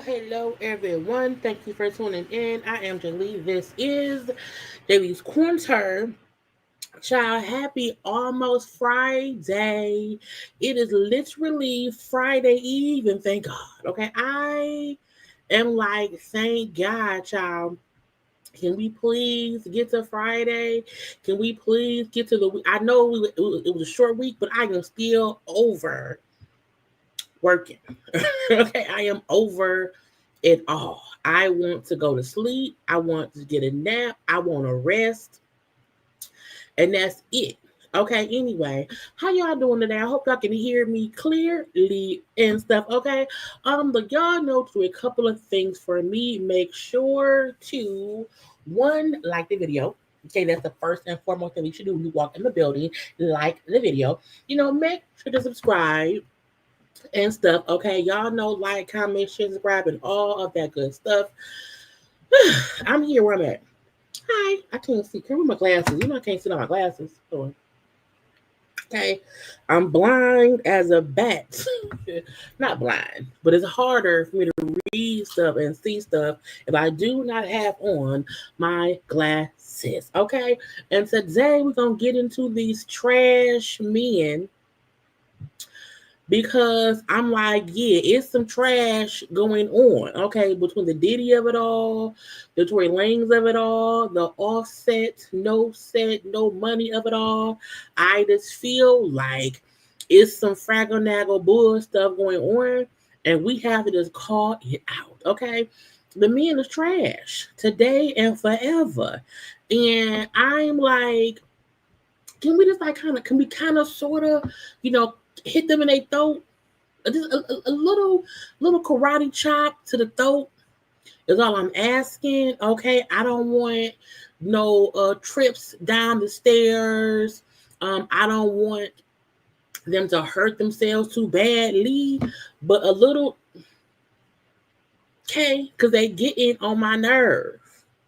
Hello, everyone. Thank you for tuning in. I am Jaylee. This is JayLeesCorner. Child, happy almost Friday. It is literally Friday Eve, and thank God. Okay, I am like, thank God, child. Can we please get to Friday? Can we please get to the week? I know it was a short week, but I am still over working. Okay, I am over it all. I want to go to sleep. I want to get a nap. I want to rest. And that's it. Okay, anyway, how y'all doing today? I hope y'all can hear me clearly and stuff. Okay. But y'all know to do a couple of things for me. Make sure to like the video. Okay, that's the first and foremost thing you should do when you walk in the building. Like the video. Make sure to subscribe and stuff. Okay, y'all know, like, comment, share, subscribe, and all of that good stuff. I'm here where I'm at. Hi, I can't see. Can I wear my glasses? I can't see on my glasses. Okay, I'm blind as a bat. Not blind, but it's harder for me to read stuff and see stuff if I do not have on my glasses. Okay, and today we're gonna get into these trash men. Because I'm like, yeah, it's some trash going on, okay, between the Diddy of it all, the Tory Lanez of it all, the Offset, no set, no money of it all. I just feel like it's some fraggle bull stuff going on, and we have to just call it out, okay? The men is trash today and forever. And I'm like, can we just like can we kind of sort of, hit them in their throat? Just a little karate chop to the throat is all I'm asking. Okay, I don't want no trips down the stairs. I don't want them to hurt themselves too badly, but a little, okay, because they getting on my nerves.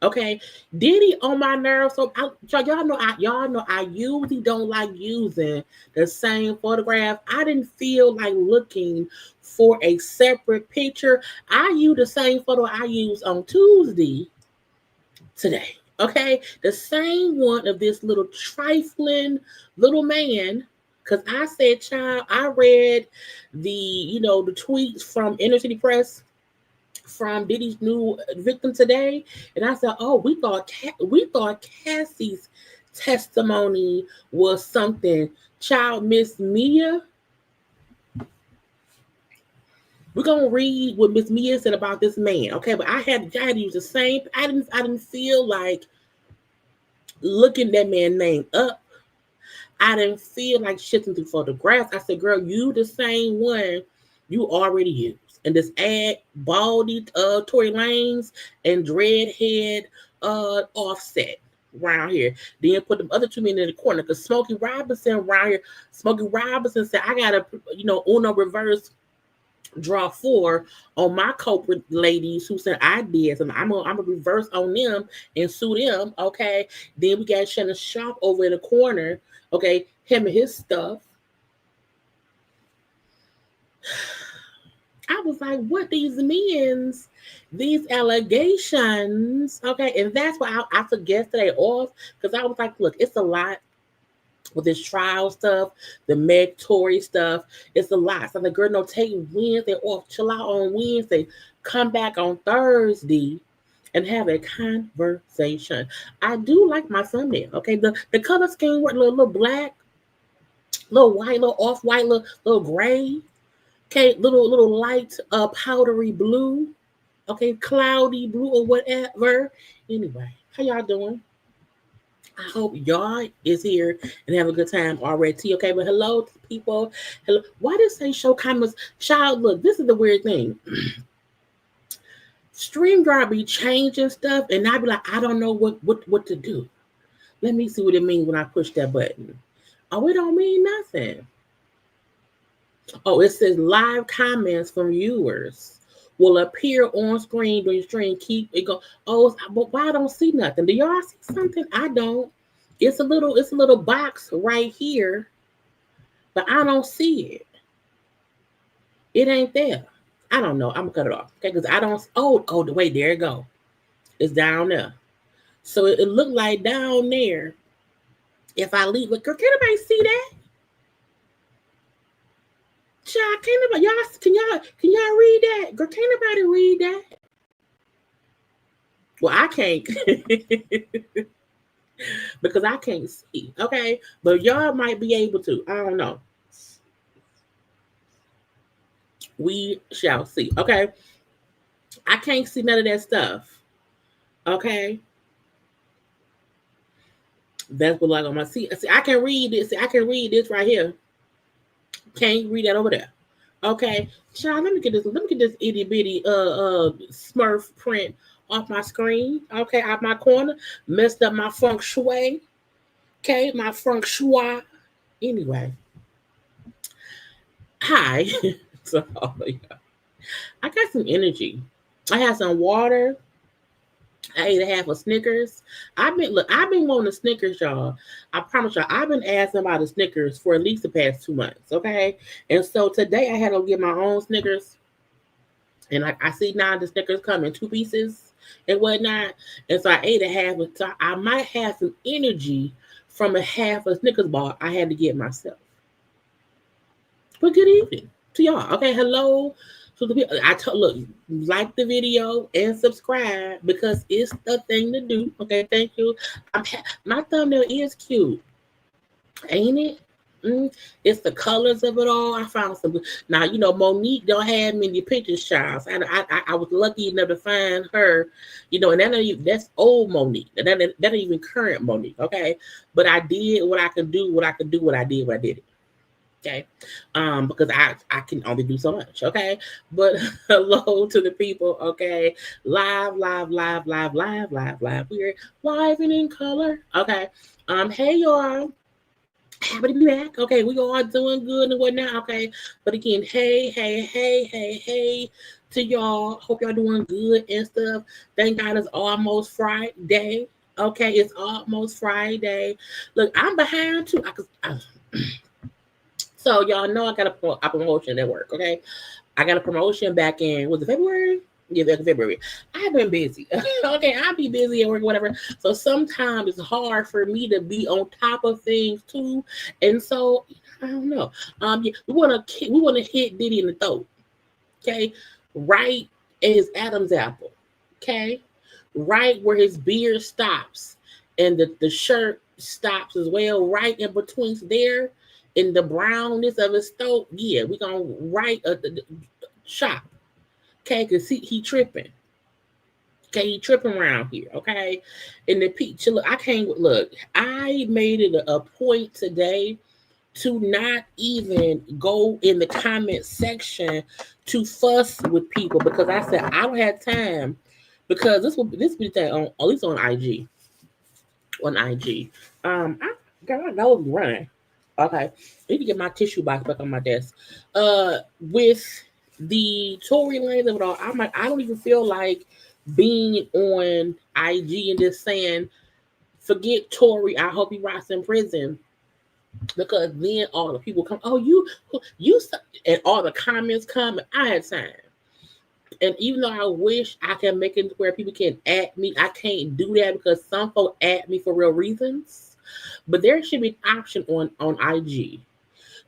Okay, Diddy on my nerves. So y'all know I usually don't like using the same photograph. I didn't feel like looking for a separate picture. I use the same photo I used on Tuesday today. Okay, the same one of this little trifling little man. Cause I said, child, I read the tweets from Inner City Press from Diddy's new victim today, and I said, oh, we thought Cassie's testimony was something. Child, Miss Mia, we're gonna read what Miss Mia said about this man, okay? But I had to use the same. I didn't feel like looking that man name up. I didn't feel like shifting through photographs. I said, girl, you the same one you already used. And this ad baldy Tory Lanez and dreadhead Offset around here. Then put them other two men in the corner. Because Smokey Robinson around here, Smokey Robinson said, I got to, Uno reverse draw 4 on my culprit ladies who said I did. So I'm gonna reverse on them and sue them. Okay. Then we got Shannon Sharpe over in the corner. Okay, him and his stuff. I was like, what these means? These allegations. Okay, and that's why I took yesterday off, because I was like, look, it's a lot with this trial stuff, the Meg Tory stuff. It's a lot. So I'm like, girl, no, take Wednesday off, chill out on Wednesday, come back on Thursday and have a conversation. I do like my thumbnail. Okay, the color scheme work, little black, little white, little off-white, little gray. Okay, little light powdery blue. Okay, cloudy blue or whatever. Anyway, how y'all doing? I hope y'all is here and have a good time already. Okay, but hello to people. Hello. Why did say show comments? Child, look, this is the weird thing. StreamYard be changing stuff, and I be like, I don't know what to do. Let me see what it means when I push that button. Oh, it don't mean nothing. Oh, it says live comments from viewers will appear on screen during stream. Keep it go. Oh, but why I don't see nothing? Do y'all see something? I don't. It's a little box right here, but I don't see it. It ain't there. I don't know. I'm gonna cut it off. Okay, because I don't. Oh, wait, there it go. It's down there. So it looked like down there. If I leave, look, can anybody see that? Child, can y'all read that? Girl, can anybody read that? Well, I can't because I can't see. Okay, but y'all might be able to. I don't know. We shall see. Okay, I can't see none of that stuff. Okay, that's what I'm gonna see. I can read this. I can read this right here. Can't read that over there. Okay, child, let me get this itty bitty Smurf print off my screen. Okay, out my corner. Messed up my feng shui. Okay, my feng shui. Anyway. Hi. So yeah. I got some energy. I had some water. I ate a half of Snickers. I've been wanting a Snickers, y'all. I promise y'all, I've been asking about the Snickers for at least the past 2 months. Okay, and so today I had to get my own Snickers, and I see now the Snickers come in 2 pieces and whatnot, and so I ate a half. So I might have some energy from a half of Snickers bar I had to get myself. But good evening to y'all. Okay, hello. So the people, look, like the video and subscribe because it's the thing to do. Okay, thank you. My thumbnail is cute, ain't it? It's the colors of it all. I found some. Now Monique don't have many pictures, child. I was lucky enough to find her, and that's old Monique. That ain't even current Monique. Okay, but I did what I could do. What I did it. Okay, because I can only do so much. Okay, but hello to the people. Okay, live. We're live and in color. Okay, hey y'all, happy to be back. Okay, we all doing good and whatnot. Okay, but again, hey to y'all. Hope y'all doing good and stuff. Thank God it's almost Friday. Okay, it's almost Friday. Look, I'm behind too. So y'all know I got a promotion at work, okay? I got a promotion back in, was it February? Yeah, that's February. I've been busy. Okay, I'll be busy at work, whatever. So sometimes it's hard for me to be on top of things too. And so I don't know. Yeah, we wanna hit Diddy in the throat. Okay, right at his Adam's apple. Okay, right where his beard stops and the shirt stops as well, right in between there, in the brownness of his throat. Yeah, we gonna right the shop. Okay, cause he tripping. Okay, he tripping around here. Okay, and the peach. Look, I can't look. I made it a point today to not even go in the comment section to fuss with people because I said I don't have time because this be the thing on at least on IG on IG. I was running. Okay, I need to get my tissue box back on my desk. With the Tory Lanez of it all, I'm like I don't even feel like being on IG and just saying forget Tory. I hope he rots in prison because then all the people come, oh you, and all the comments come. I had time, and even though I wish I can make it where people can at me, I can't do that because some folk at me for real reasons. But there should be an option on IG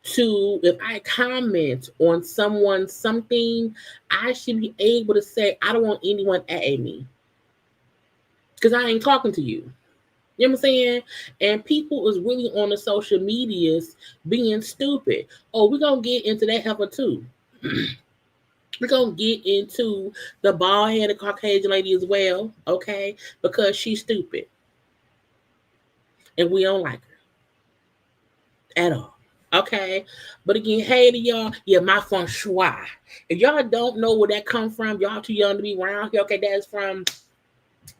to if I comment on someone something, I should be able to say I don't want anyone at me because I ain't talking to you. You know what I'm saying? And people is really on the social medias being stupid. Oh, we're gonna get into that heifer too. We're gonna get into the bald headed Caucasian lady as well, okay? Because she's stupid. And we don't like her at all. Okay. But again, hey to y'all, yeah, my feng shui. If y'all don't know where that come from, y'all too young to be around here. Okay, that's from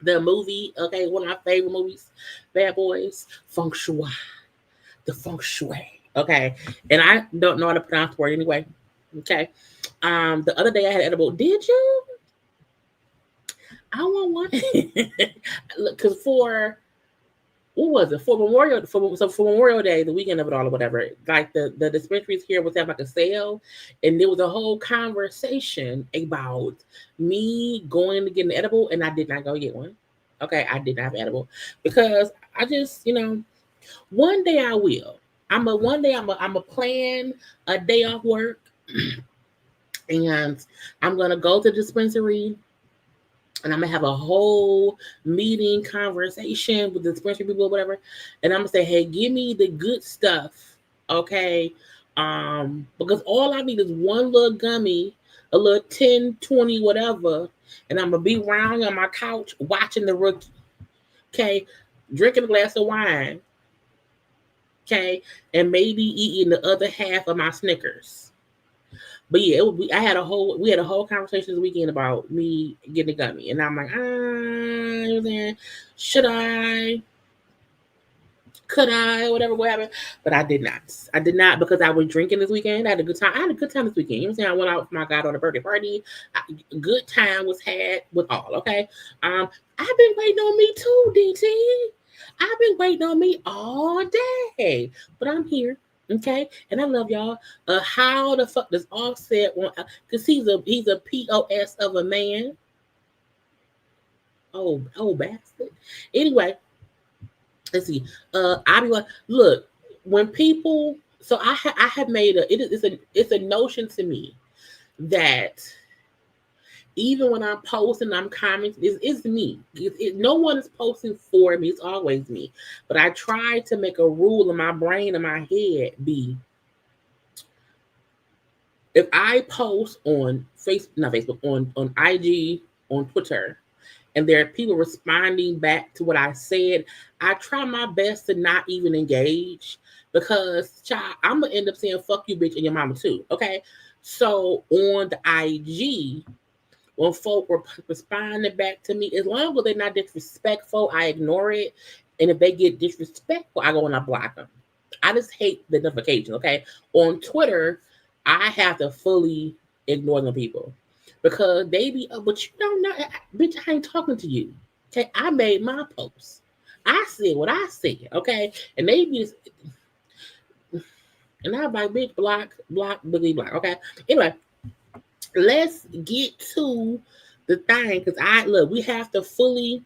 the movie, okay, one of my favorite movies, Bad Boys, Feng Shui, the Feng Shui, okay, and I don't know how to pronounce the word anyway, okay. The other day I had edible. Did you? I want one. Because for what was it for Memorial Day, the weekend of it all or whatever, like the dispensaries here was having like a sale, and there was a whole conversation about me going to get an edible, and I did not go get one. Okay, I did not have edible because I just one day I will. I'm a plan a day off work, and I'm gonna go to the dispensary and I'm gonna have a whole meeting conversation with the dispensary people or whatever, and I'm gonna say, hey, give me the good stuff, okay? Because all I need is one little gummy, a little 10, 20, whatever, and I'm gonna be around on my couch watching the rookie, okay, drinking a glass of wine, okay, and maybe eating the other half of my Snickers. But yeah, we had a whole conversation this weekend about me getting a gummy, and I'm like, should I? Could I? Whatever. But I did not. I did not because I was drinking this weekend. I had a good time. I had a good time this weekend. You know what I'm saying? I went out with my goddaughter birthday party. Good time was had with all. Okay. I've been waiting on me too, DT. I've been waiting on me all day, but I'm here. Okay, and I love y'all. How the fuck does Offset want? Cause he's a POS of a man. Oh bastard. Anyway, let's see. I be like, look, when people. So I have made it's a notion to me that even when I'm posting, I'm commenting, it's me. No one is posting for me. It's always me. But I try to make a rule in my brain and my head be if I post on not Facebook, on IG, on Twitter, and there are people responding back to what I said, I try my best to not even engage because, child, I'm gonna end up saying "fuck you, bitch" and your mama too. Okay, so on the IG, when folk were responding back to me, as long as they're not disrespectful, I ignore it. And if they get disrespectful, I go and I block them. I just hate the notification. Okay, on Twitter, I have to fully ignore them people because they be, oh, but you don't know, bitch, I ain't talking to you. Okay, I made my post. I said what I said. Okay, and they be, and I'm like, bitch, block, boogie, block. Okay, anyway, let's get to the thing, because we have to fully,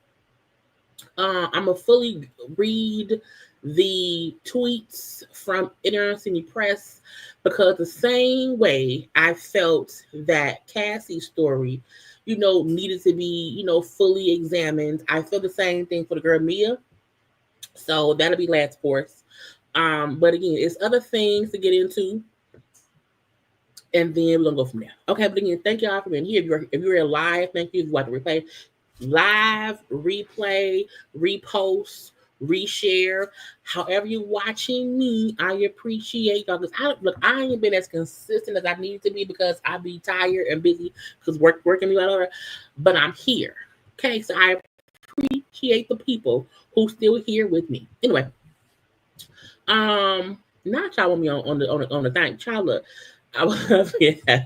I'm going to fully read the tweets from Inner City Press, because the same way I felt that Cassie's story, needed to be, fully examined, I feel the same thing for the girl Mia. So that'll be last course. But again, it's other things to get into, and then we're gonna go from there. Okay, but again, thank y'all for being here. If you're live, thank you. If you want to replay, live, replay, repost, reshare. However you're watching me, I appreciate y'all, because I ain't been as consistent as I need to be, because I be tired and busy because working me whatever. But I'm here. Okay, so I appreciate the people who still here with me. Anyway, not y'all want me on the thing. Child, look, I was yeah.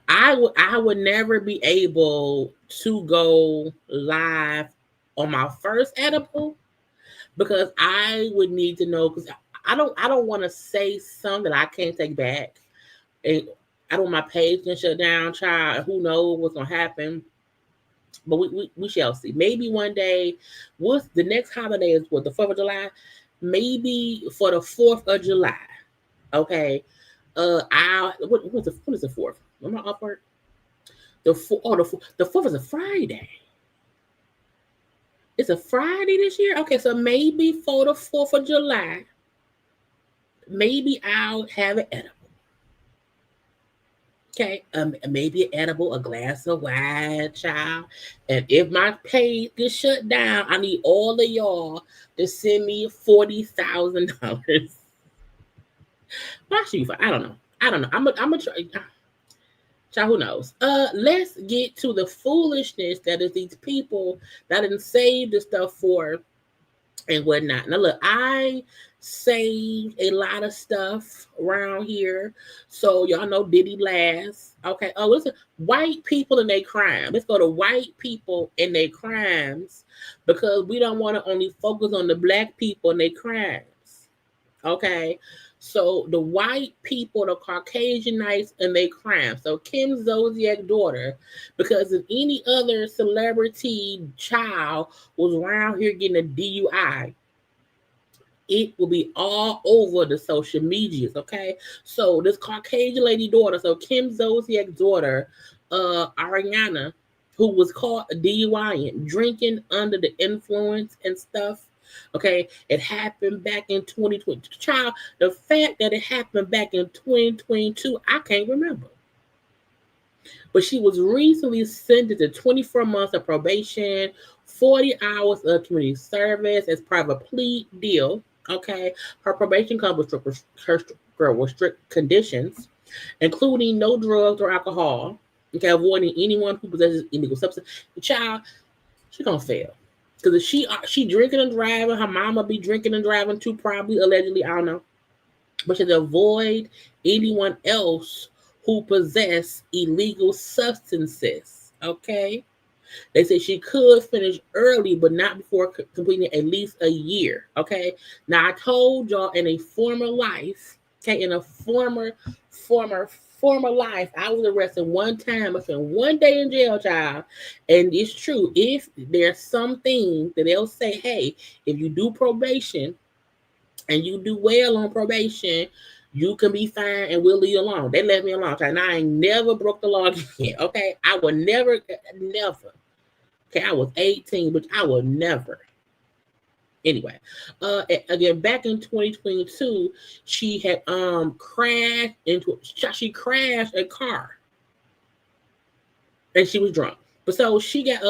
I would never be able to go live on my first edible, because I would need to know, because I don't want to say something that I can't take back. And I don't want my page to shut down, child. Who knows what's gonna happen? But we shall see. Maybe one day. What's the next holiday? Is what, the 4th of July? Maybe for the 4th of July. Okay. What is the 4th? Am I off work? The 4th is a Friday. It's a Friday this year. Okay, so maybe for the 4th of July, maybe I'll have an edible. Okay, maybe an edible, a glass of wine, child. And if my page gets shut down, I need all of y'all to send me $40,000. Why should you? I don't know. I'm gonna try. Child, who knows? Let's get to the foolishness that is these people that didn't save the stuff for and whatnot. Now, look, I saved a lot of stuff around here, so y'all know Diddy last. Okay. Oh, listen, white people and their crime. Let's go to white people and their crimes, because we don't want to only focus on the black people and their crimes. Okay. So the white people, the Caucasianites, and their crimes. So Kim Zolciak's daughter, because if any other celebrity child was around here getting a DUI, it will be all over the social medias. Okay. So this Caucasian lady daughter, so Kim Zolciak's daughter, Ariana, who was caught DUI, drinking under the influence and stuff. Okay, it happened back in 2020. Child, the fact that it happened back in 2022, I can't remember. But she was recently sentenced to 24 months of probation, 40 hours of community service as part of a plea deal. Okay, her probation comes with strict conditions, including no drugs or alcohol. Okay, avoiding anyone who possesses illegal substance. The child, she's gonna fail. Because if she drinking and driving, her mama be drinking and driving too, probably, allegedly, I don't know. But she avoid anyone else who possess illegal substances. Okay? They say she could finish early, but not before completing at least a year. Okay? Now, I told y'all in a former life, okay, in a former life, I was arrested one time. I spent one day in jail, child. And it's true. If there's something that they'll say, hey, if you do probation and you do well on probation, you can be fine and we'll leave you alone. They let me alone. And I ain't never broke the law again. Okay? I would never. Okay, I was 18, but I would never. Anyway, again, back in 2022, she had crashed a car, and she was drunk. But so she got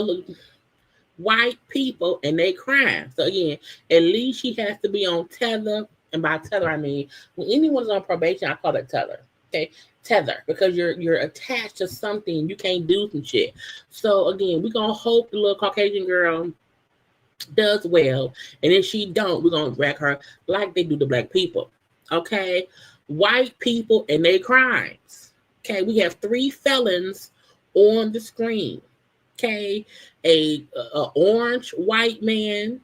white people and they crime. So again, at least she has to be on tether, and by tether I mean when anyone's on probation, I call it tether. Okay, tether, because you're attached to something, you can't do some shit. So again, we're gonna hope the little Caucasian girl does well, and if she don't, we're gonna drag her like they do the black people. Okay, white people and their crimes. Okay, we have 3 felons on the screen. Okay, a orange white man,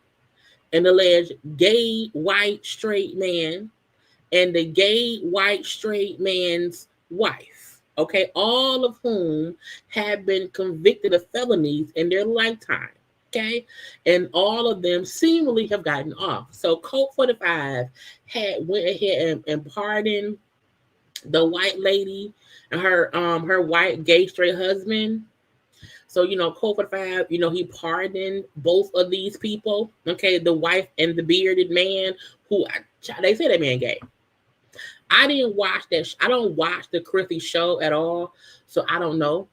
an alleged gay white straight man, and the gay white straight man's wife. Okay, all of whom have been convicted of felonies in their lifetime. Okay, and all of them seemingly have gotten off. So Colt 45 had went ahead and pardoned the white lady and her white gay straight husband. So, Colt 45, he pardoned both of these people. Okay, the wife and the bearded man who they say that man gay. I didn't watch that. I don't watch the Chrissy show at all, so I don't know.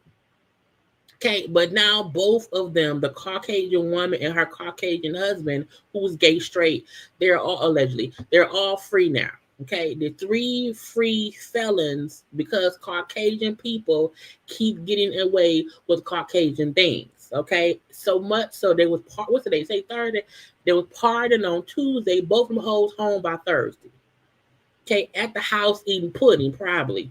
Okay, but now both of them, the Caucasian woman and her Caucasian husband, who's gay straight, they're all free now. Okay, the 3 free felons because Caucasian people keep getting away with Caucasian things. Okay, so much so they was what's today? Say Thursday. They was pardoned on Tuesday. Both of them hoes home by Thursday. Okay, at the house eating pudding probably.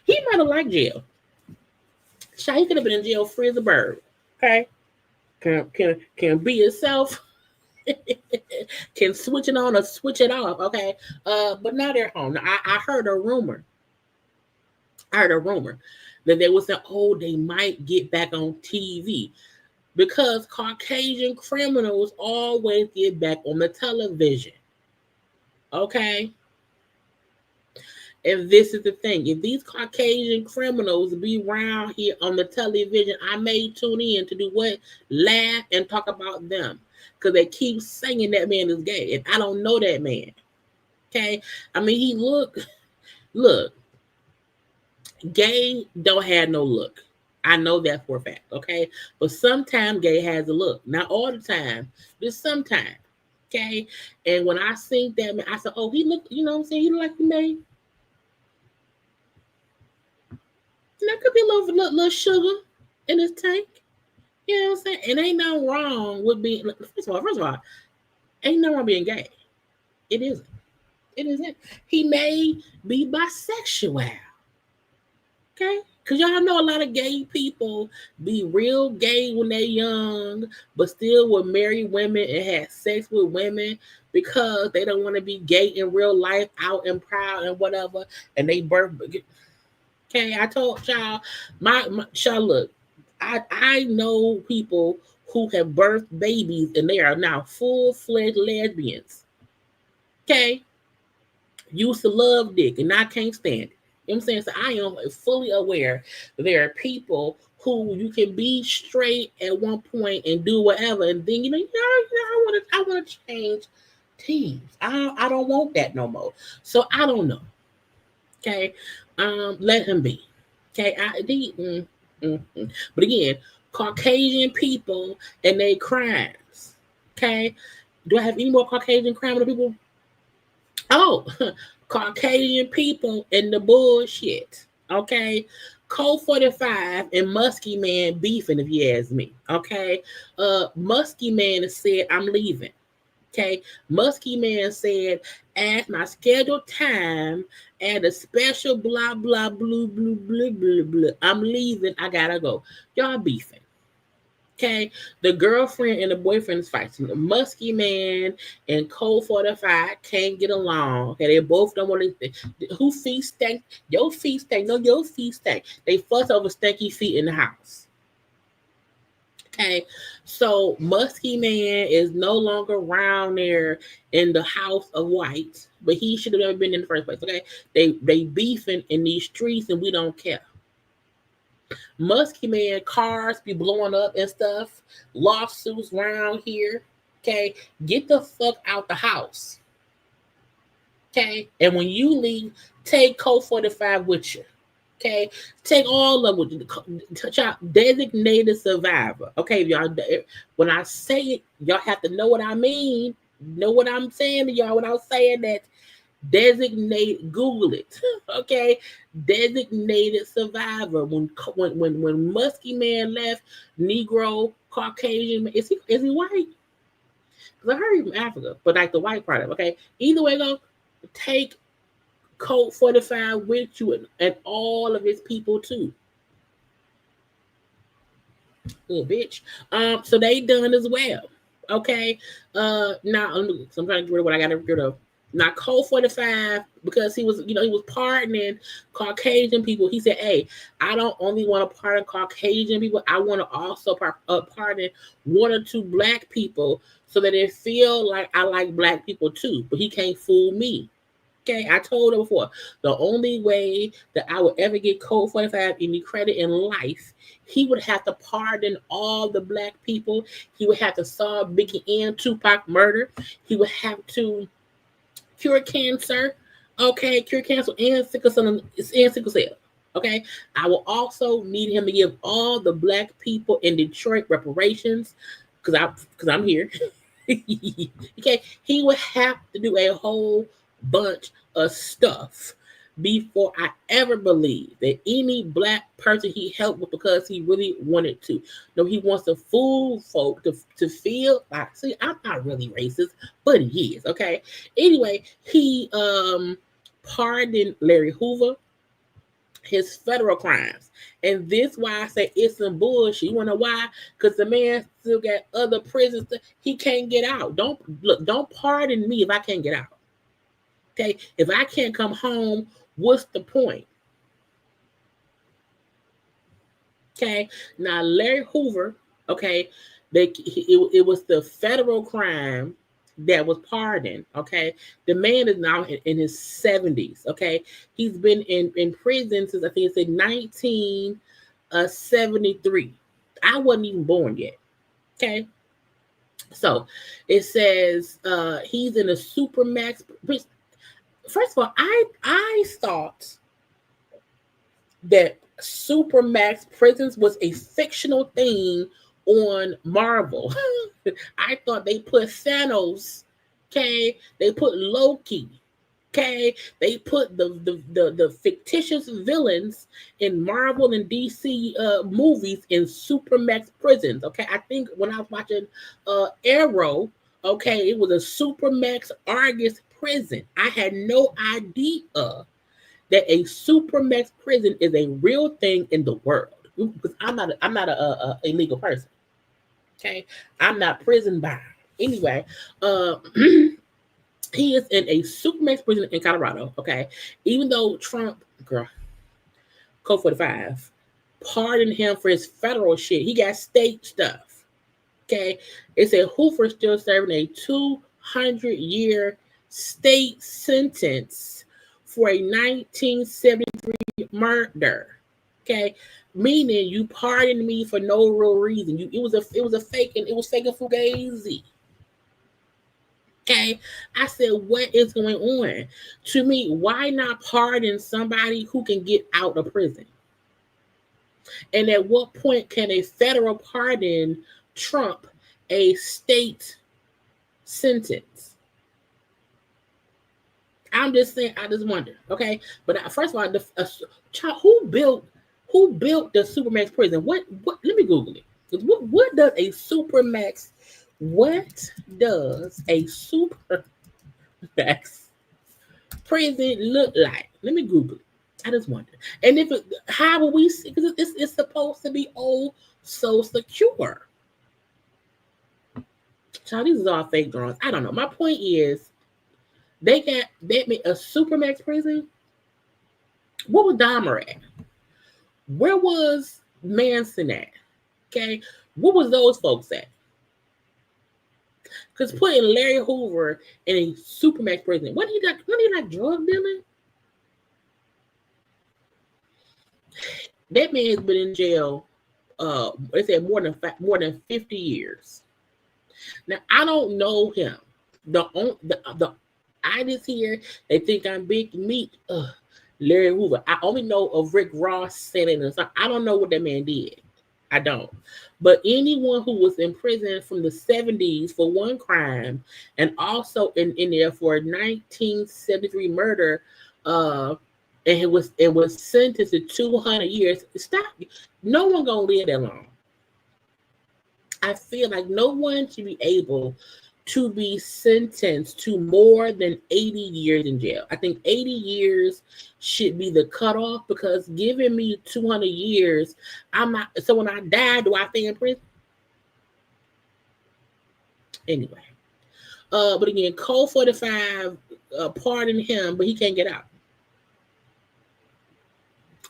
He might have liked jail. He could have been in jail free as a bird. Okay, can be himself. Can switch it on or switch it off. Okay, but now they're home. Now, I heard a rumor. That they was saying, they might get back on TV because Caucasian criminals always get back on the television. Okay. And this is the thing. If these Caucasian criminals be around here on the television, I may tune in to do what? Laugh and talk about them. Because they keep saying that man is gay. And I don't know that man. Okay? I mean, he look, gay don't have no look. I know that for a fact. Okay? But sometimes gay has a look. Not all the time. Just sometimes. Okay? And when I seen that man, I said, he look, you know what I'm saying? He look like he made. And there could be a little sugar in his tank. You know what I'm saying? And ain't nothing wrong with being, first of all, ain't nothing wrong being gay. It isn't. It isn't. He may be bisexual. Okay? Because y'all know a lot of gay people be real gay when they're young, but still will marry women and have sex with women because they don't want to be gay in real life, out and proud and whatever. And they birth. Okay, I told y'all, y'all look, I know people who have birthed babies and they are now full-fledged lesbians. Okay, used to love dick and I can't stand it. You know what I'm saying? So I am fully aware that there are people who you can be straight at one point and do whatever, and then I want to change teams. I don't want that no more. So I don't know. Okay. Let him be. Okay, but again, Caucasian people and their crimes. Okay, do I have any more Caucasian criminal people? Caucasian people and the bullshit. Okay, Colt 45 and Musky Man beefing, if you ask me. Okay, Musky Man has said I'm leaving. Okay, Musky Man said, at my scheduled time, at a special blah, blah, blue, blue, blue, blue, blue. I'm leaving. I gotta go. Y'all beefing. Okay, the girlfriend and the boyfriend is fighting. The Musky Man and Colt 45 can't get along. Okay, they both don't want to. Who feet stank? Your feet stank. No, your feet stank. They fuss over stanky feet in the house. Okay, so Musky Man is no longer around there in the house of white, but he should have never been in the first place. Okay, they beefing in these streets and we don't care. Musky Man cars be blowing up and stuff, lawsuits around here. Okay, get the fuck out the house. Okay, and when you leave, take Colt 45 with you. Okay, take all of it. Designated survivor. Okay, y'all. When I say it, y'all have to know what I mean. Know what I'm saying to y'all when I'm saying that. Designated. Google it. Okay, designated survivor. When Musky Man left, Negro, Caucasian. Is he white? Because I heard he's from Africa, but like the white part of it. Okay, either way, go take Colt 45 with you and all of his people too. Little bitch. So they done as well. Okay. Now so I'm trying to get rid of what I got to get rid of. Now, Code 45, because he was pardoning Caucasian people. He said, "Hey, I don't only want to pardon Caucasian people. I want to also pardon one or two black people, so that they feel like I like black people too. But he can't fool me." Okay, I told him before, the only way that I would ever get Code 45 any credit in life, he would have to pardon all the black people. He would have to solve Biggie and Tupac murder. He would have to cure cancer. Okay, cure cancer and sickle cell. Okay, I will also need him to give all the black people in Detroit reparations because I'm here. Okay, he would have to do a whole bunch of stuff before I ever believe that any black person he helped with because he really wanted to. No, he wants to fool folk to feel like, see, I'm not really racist, but he is, okay? Anyway, he pardoned Larry Hoover, his federal crimes. And this why I say it's some bullshit. You wanna know why? Because the man still got other prisons he can't get out. Don't pardon me if I can't get out. Okay, if I can't come home, what's the point? Okay, now Larry Hoover, okay, it was the federal crime that was pardoned. Okay, the man is now in his 70s. Okay, he's been in prison since I think it's 1973. I wasn't even born yet. Okay, so it says he's in a supermax. First of all, I thought that supermax prisons was a fictional thing on Marvel. I thought they put Thanos, okay? They put Loki, okay? They put the fictitious villains in Marvel and DC movies in supermax prisons, okay? I think when I was watching Arrow, okay, it was a supermax Argus prison. I had no idea that a supermax prison is a real thing in the world. Because I'm not a illegal person. Okay, I'm not prison bound. Anyway, he is in a supermax prison in Colorado. Okay, even though Trump, girl, Code 45, pardoned him for his federal shit, he got state stuff. Okay, it said Hoover still serving a 200-year state sentence for a 1973 murder. Okay, meaning you pardoned me for no real reason. It was a fake, and it was fake and fugazi. Okay, I said, what is going on? To me, why not pardon somebody who can get out of prison? And at what point can a federal pardon trump a state sentence? I'm just saying, I just wonder. Okay, but first of all, who built the supermax prison? What? Let me Google it. What does a supermax? What does a supermax prison look like? Let me Google it. I just wonder. And if how will we see? Because it's supposed to be so secure. Child, these are all fake drawings. I don't know. My point is, they made a supermax prison. What was Dahmer at? Where was Manson at? Okay, what was those folks at? Because putting Larry Hoover in a supermax prison, when he like drug dealing? That man's been in jail. They said more than 50 years. Now I don't know him. The I just hear they think I'm big meat. Larry Hoover. I only know of Rick Ross saying it. I don't know what that man did. I don't. But anyone who was in prison from the 70s for one crime and also in there for a 1973 murder, and it was sentenced to 200 years. Stop. No one gonna live that long. I feel like no one should be able to be sentenced to more than 80 years in jail. I think 80 years should be the cutoff, because giving me 200 years, I'm not. So when I die, do I stay in prison? Anyway, but again, Code 45 pardoned him, but he can't get out.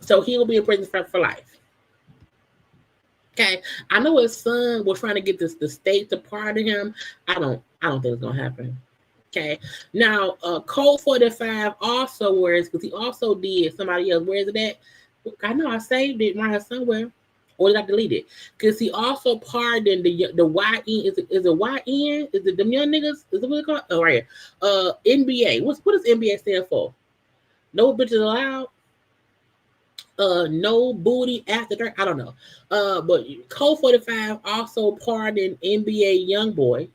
So he'll be in prison for life. Okay, I know his son was trying to get the state to pardon him. I don't think it's gonna happen. Okay, now Code 45 also wears, because he also did somebody else. Where is it at? I know I saved it right here somewhere, or did I delete it? Because he also pardoned the YN. Is it YN? Is it them young niggas? Is it what it's called? Oh, right here. NBA. What does NBA stand for? No bitches allowed. No booty after dark. I don't know. But Code 45 also pardoned NBA YoungBoy.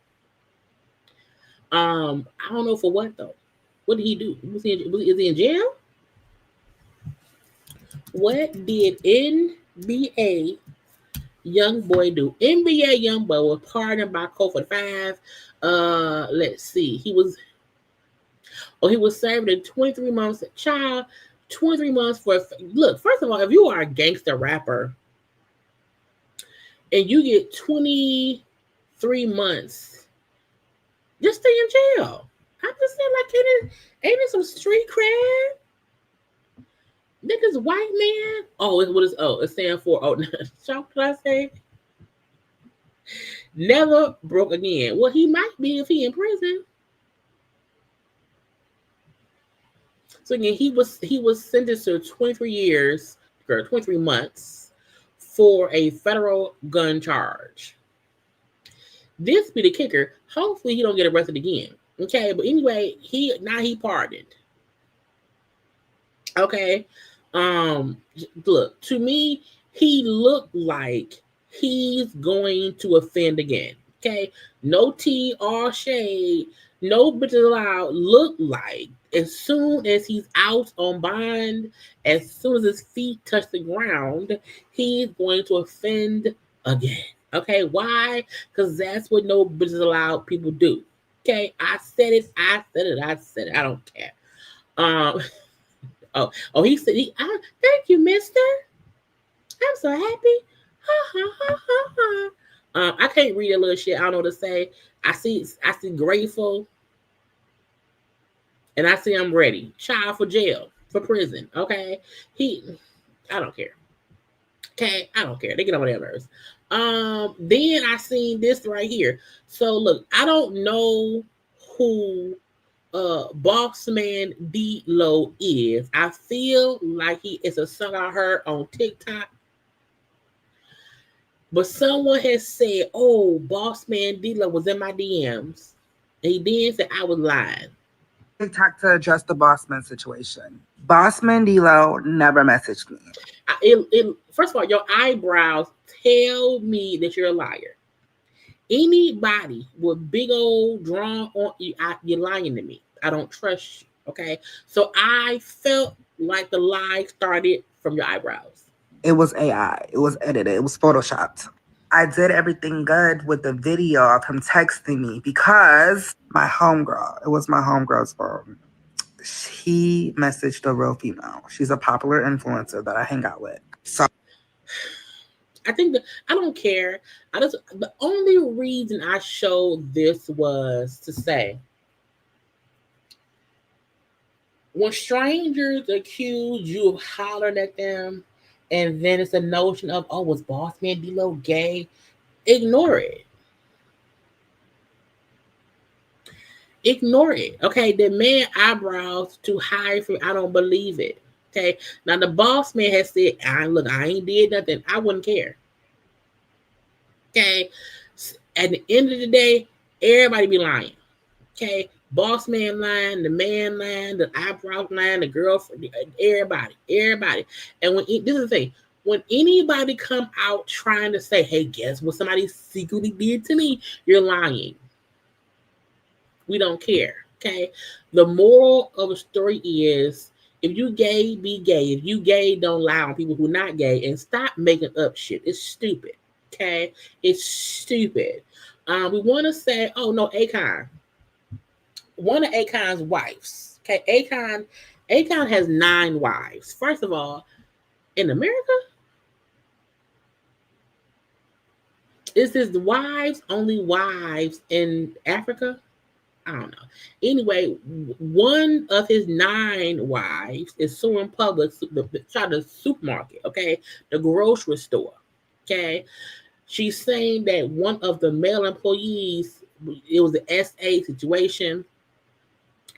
I don't know for what though. What did he do? Is he in jail? What did NBA YoungBoy do? NBA YoungBoy was pardoned by Code 45. Let's see. He was served in 23 months. Child, 23 months for, look, first of all, if you are a gangster rapper and you get 23 months, just stay in jail. I'm just saying, like, ain't it some street cred? Niggas, white man. It stands for, so can I say? Never broke again. Well, he might be if he in prison. So again, he was sentenced to 23 years or 23 months for a federal gun charge. This be the kicker. Hopefully he don't get arrested again. Okay, but anyway, he pardoned. Okay. Look, to me, he looked like he's going to offend again. Okay, no tea or shade, no bitches allowed. Look like as soon as he's out on bond, as soon as his feet touch the ground, he's going to offend again. Okay, why? Because that's what no bitches allowed people do. Okay, I said it. I don't care. He said, thank you, mister. I'm so happy. Ha, ha, ha, ha, ha. I can't read a little shit. I don't know what to say. I see grateful. And I see I'm ready. Child for jail, for prison. Okay. I don't care. Okay. I don't care. They get on their nerves. Then I seen this right here. So look, I don't know who BossMan DLo is. I feel like he is a song I heard on TikTok. But someone has said, oh, BossMan DLo was in my DMs. And he then said I was lying. TikTok to address the BossMan situation. BossMan DLo never messaged me. First of all, your eyebrows tell me that you're a liar. Anybody with big old drawn on you, you're lying to me. I don't trust you. Okay. So I felt like the lie started from your eyebrows. It was AI. It was edited. It was photoshopped. I did everything good with the video of him texting me because my homegirl, it was my homegirl's phone. He messaged a real female. She's a popular influencer that I hang out with. So I think that I don't care. The only reason I showed this was to say, when strangers accuse you of hollering at them, and then it's a notion of, oh, was BossMan DLo gay? Ignore it. Ignore it. Okay, the man eyebrows too high for me. I don't believe it. Okay, now the boss man has said, look, I ain't did nothing. I wouldn't care. Okay, at the end of the day, everybody be lying. Okay, boss man lying, the man lying, the eyebrows lying, the girlfriend, everybody. And when this is the thing, when anybody come out trying to say, hey, guess what somebody secretly did to me, you're lying. We don't care. Okay, the moral of the story is, if you gay, be gay. If you gay, don't lie on people who not gay, and stop making up shit. It's stupid. Okay, it's stupid. We want to say, oh no, Akon. One of Akon's wives. Okay, Akon has 9 wives. First of all, in America, Is this wives, only wives in Africa? I don't know. Anyway, one of his 9 wives is suing Publix, the supermarket, okay, the grocery store, okay. She's saying that one of the male employees, it was the SA situation,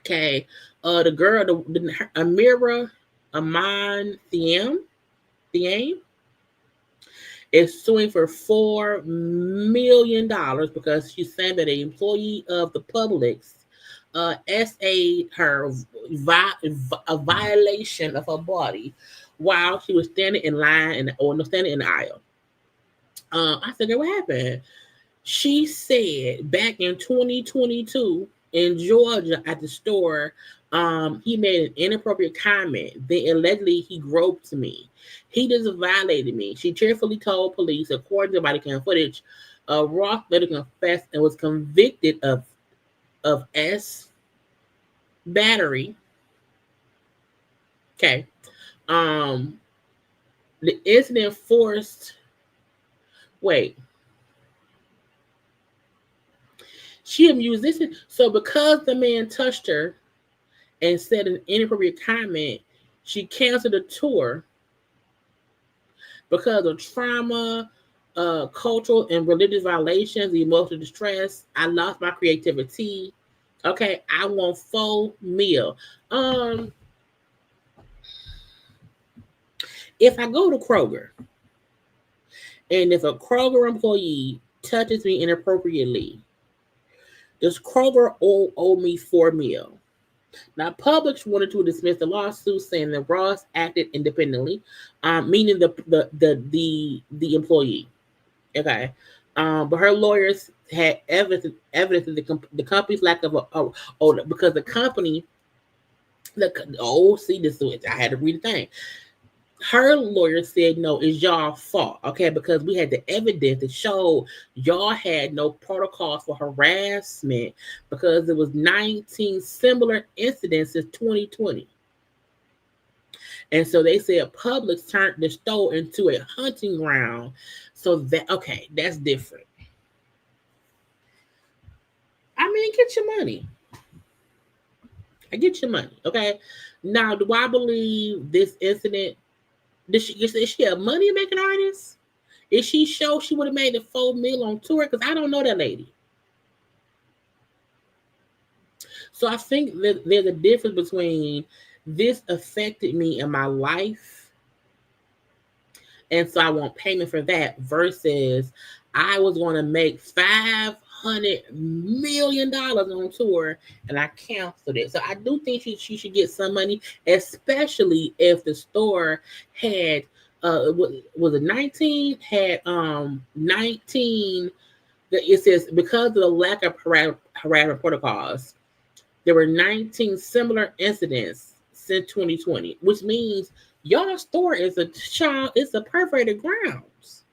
okay. The girl, the Amira Aman Thiam is suing for $4 million because she's saying that an employee of the Publix SA'd her a violation of her body while she was standing in line or standing in the aisle. I said, what happened? She said back in 2022 in Georgia at the store, he made an inappropriate comment. Then allegedly he groped me. He just violated me. She cheerfully told police, according to body cam footage, Ross later confessed and was convicted of S battery. Okay. The incident forced. Wait. She a musician, so because the man touched her and said an inappropriate comment, she canceled the tour because of trauma, cultural and religious violations, emotional distress. I lost my creativity. Okay, I want full meal. If I go to Kroger and if a Kroger employee touches me inappropriately, does Kroger owe me $4 million? Now, Publix wanted to dismiss the lawsuit, saying that Ross acted independently, meaning the employee. Okay, but her lawyers had evidence that the company's lack of because the company, see this, I had to read the thing. Her lawyer said, no, it's y'all fault, okay, because we had the evidence that showed y'all had no protocols for harassment because there was 19 similar incidents since 2020. And so they said Publix turned the store into a hunting ground. So that, okay, that's different. I mean, get your money. I get your money, okay? Now, do I believe this incident? Is she a money making artist? Is she sure she would have made the $4 million on tour? Because I don't know that lady. So I think that there's a difference between this affected me in my life, and so I want payment for that, versus I was going to make $500 million on tour and I canceled it. So I do think she should get some money, especially if the store had was it 19 had 19. It says because of the lack of harassment protocols, there were 19 similar incidents since 2020, which means y'all store is a perforated grounds.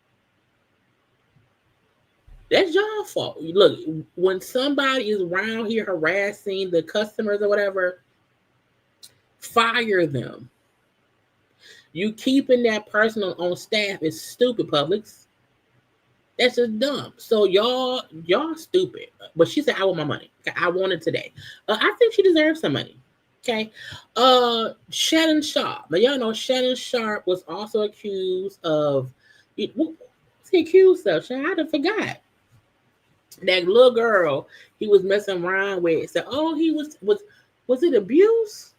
That's y'all fault. Look, when somebody is around here harassing the customers or whatever, fire them. You keeping that person on staff is stupid, Publix. That's just dumb. So y'all stupid. But she said, I want my money. I want it today. I think she deserves some money. Okay. Shannon Sharpe. Now y'all know Shannon Sharpe was also accused of what's he accused of? I done forgot. That little girl he was messing around with said, oh, he was it abuse?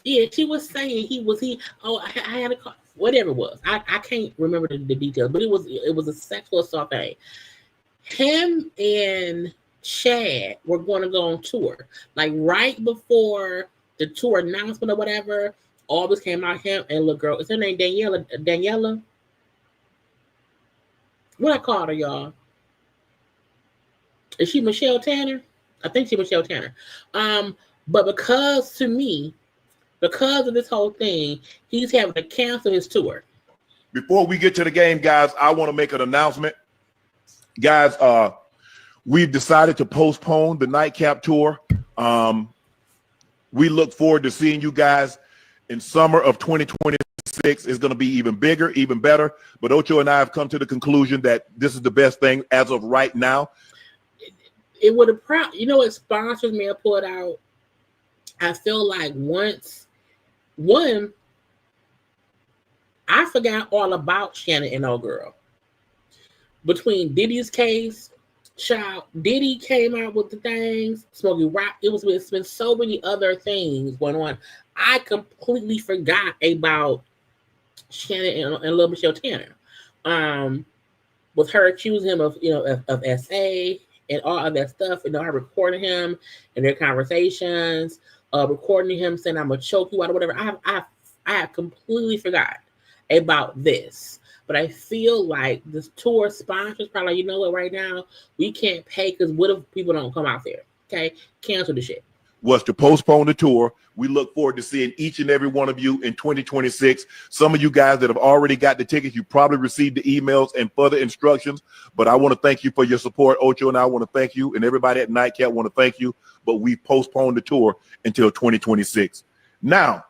Yeah, she was saying I had a car, whatever it was. I can't remember the details, but it was a sexual assault thing. Him and Chad were going to go on tour. Like right before the tour announcement or whatever, all this came out. Him and little girl, is her name Daniela? What I called her, y'all? Is she Michelle Tanner? I think she's Michelle Tanner. But because of this whole thing, he's having to cancel his tour. Before we get to the game, guys, I want to make an announcement. Guys, we've decided to postpone the nightcap tour. We look forward to seeing you guys in summer of 2026. 2026 is going to be even bigger, even better. But Ocho and I have come to the conclusion that this is the best thing as of right now. It would have you know what sponsors may have put out. I feel like I forgot all about Shannon and old girl. Between Diddy's case, child, Diddy came out with the things, Smokey Rock. It's been so many other things going on. I completely forgot about Shannon and Lil Michelle Tanner. With her accusing him of of SA and all of that stuff, I recorded him in their conversations, recording him saying I'm gonna choke you out or whatever. I have completely forgot about this. But I feel like this tour sponsors probably like, you know what, right now we can't pay because what if people don't come out there? Okay, cancel the shit. Was to postpone the tour. We look forward to seeing each and every one of you in 2026. Some of you guys that have already got the tickets, you probably received the emails and further instructions. But I want to thank you for your support. Ocho and I want to thank you, and everybody at Nightcap want to thank you. But we postponed the tour until 2026. Now,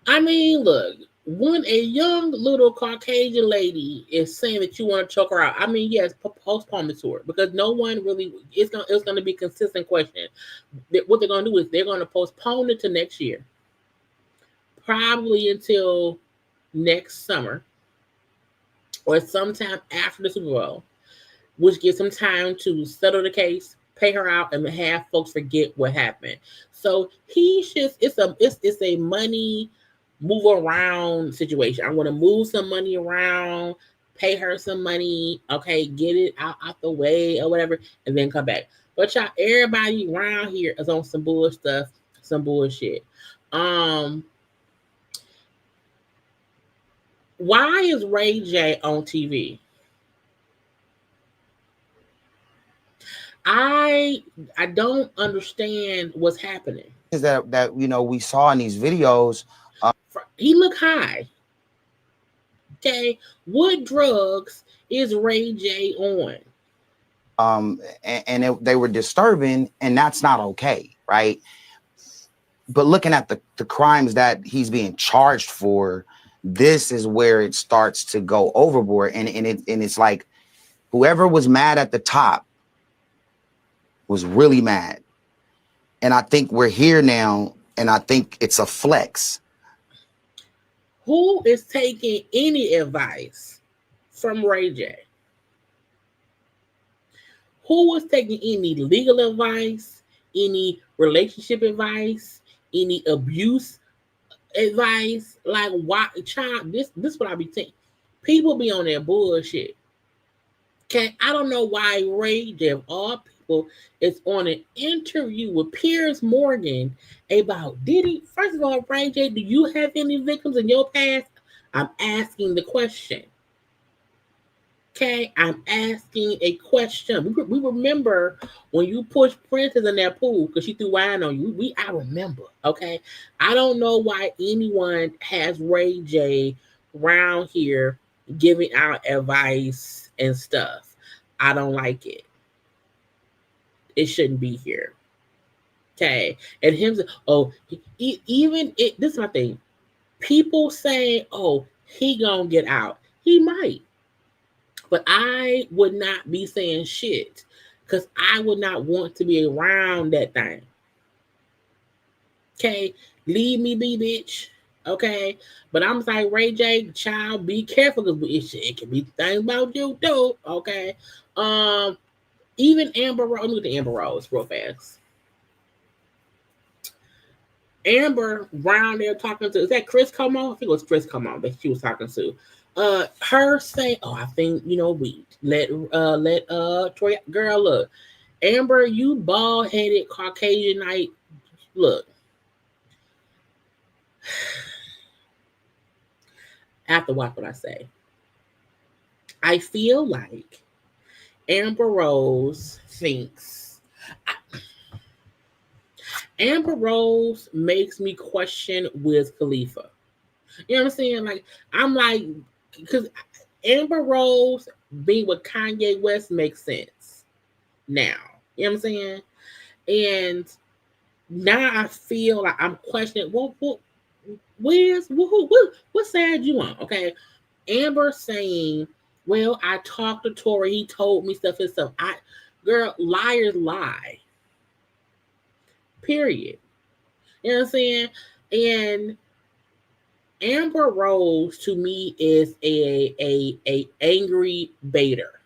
I mean, look, when a young little Caucasian lady is saying that you want to choke her out, I mean, yes, postpone the tour because no one really. It's gonna be a consistent question. What they're gonna do is they're gonna postpone it to next year, probably until next summer or sometime after the Super Bowl, which gives them time to settle the case, pay her out, and have folks forget what happened. So it's a money move around situation. I want to move some money around, pay her some money, okay, get it out the way or whatever, and then come back. But y'all, everybody around here is on some bullshit. Why is Ray J on TV? I don't understand what's happening. Is that we saw in these videos. He look high. Okay, what drugs is Ray J on? They were disturbing, and that's not okay, right? But looking at the crimes that he's being charged for, this is where it starts to go overboard, and it's like whoever was mad at the top was really mad, and I think we're here now, and I think it's a flex. Who is taking any advice from Ray J? Who is taking any legal advice, any relationship advice, any abuse advice? Like, why, child? This is what I be thinking. People be on their bullshit. Okay, I don't know why Ray J, of all people, is on an interview with Piers Morgan about Diddy. First of all, Ray J, do you have any victims in your past? I'm asking the question. Okay, I'm asking a question. We remember when you pushed Princess in that pool because she threw wine on you. I remember. Okay, I don't know why anyone has Ray J around here giving out advice and stuff. I don't like it. It shouldn't be here. Okay, and him. Oh, this is my thing. People say, "Oh, he gonna get out." He might. But I would not be saying shit because I would not want to be around that thing. Okay? Leave me be, bitch. Okay? But I'm like, Ray J, child, be careful because it can be things about you too. Okay? Even Amber Rose, let me look at Amber Rose real fast. Amber around there talking to, is that Chris Como? I think it was Chris Como that she was talking to. Her say, "Oh, I think we let Tory girl look, Amber, you bald headed Caucasianite, look." I have to watch what I say. I feel like Amber Rose thinks. Amber Rose makes me question Wiz Khalifa. You know what I'm saying? Like, I'm like, because Amber Rose being with Kanye West makes sense now. You know what I'm saying? And now I feel like I'm questioning, well, What side you on? Okay, Amber saying, "Well, I talked to Tory. He told me stuff and stuff." Girl, liars lie. Period. You know what I'm saying? And Amber Rose to me is a angry baiter,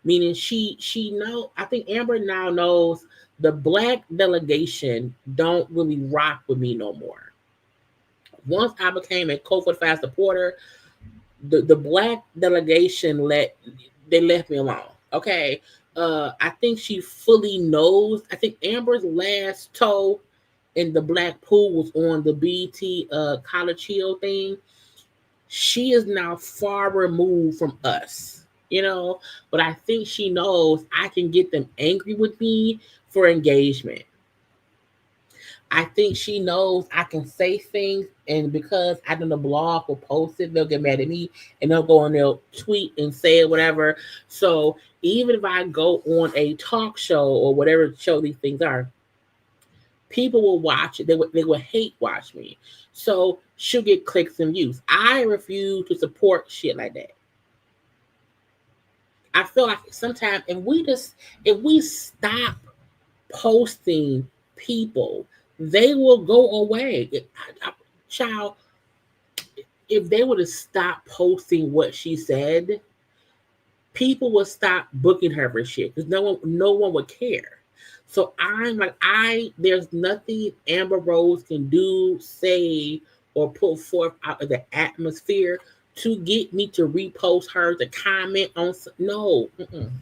meaning she know. I think Amber now knows the black delegation don't really rock with me no more. Once I became a co-45 supporter, the black delegation left me alone. Okay. I think she fully knows. I think Amber's last toe in the black pool was on the BT college hill thing. She is now far removed from us, but I think she knows I can get them angry with me for engagement. I think she knows I can say things, and because I done a blog or post it, they'll get mad at me and they'll go and they'll tweet and say whatever. So even if I go on a talk show or whatever show these things are, people will watch it. They will hate watch me. So she'll get clicks and views. I refuse to support shit like that. I feel like sometimes if we stop posting people, they will go away. Child, if they would have stopped posting what she said, people would stop booking her for shit because no one would care. So I'm like, there's nothing Amber Rose can do, say, or put forth out of the atmosphere to get me to repost her, to comment on. No,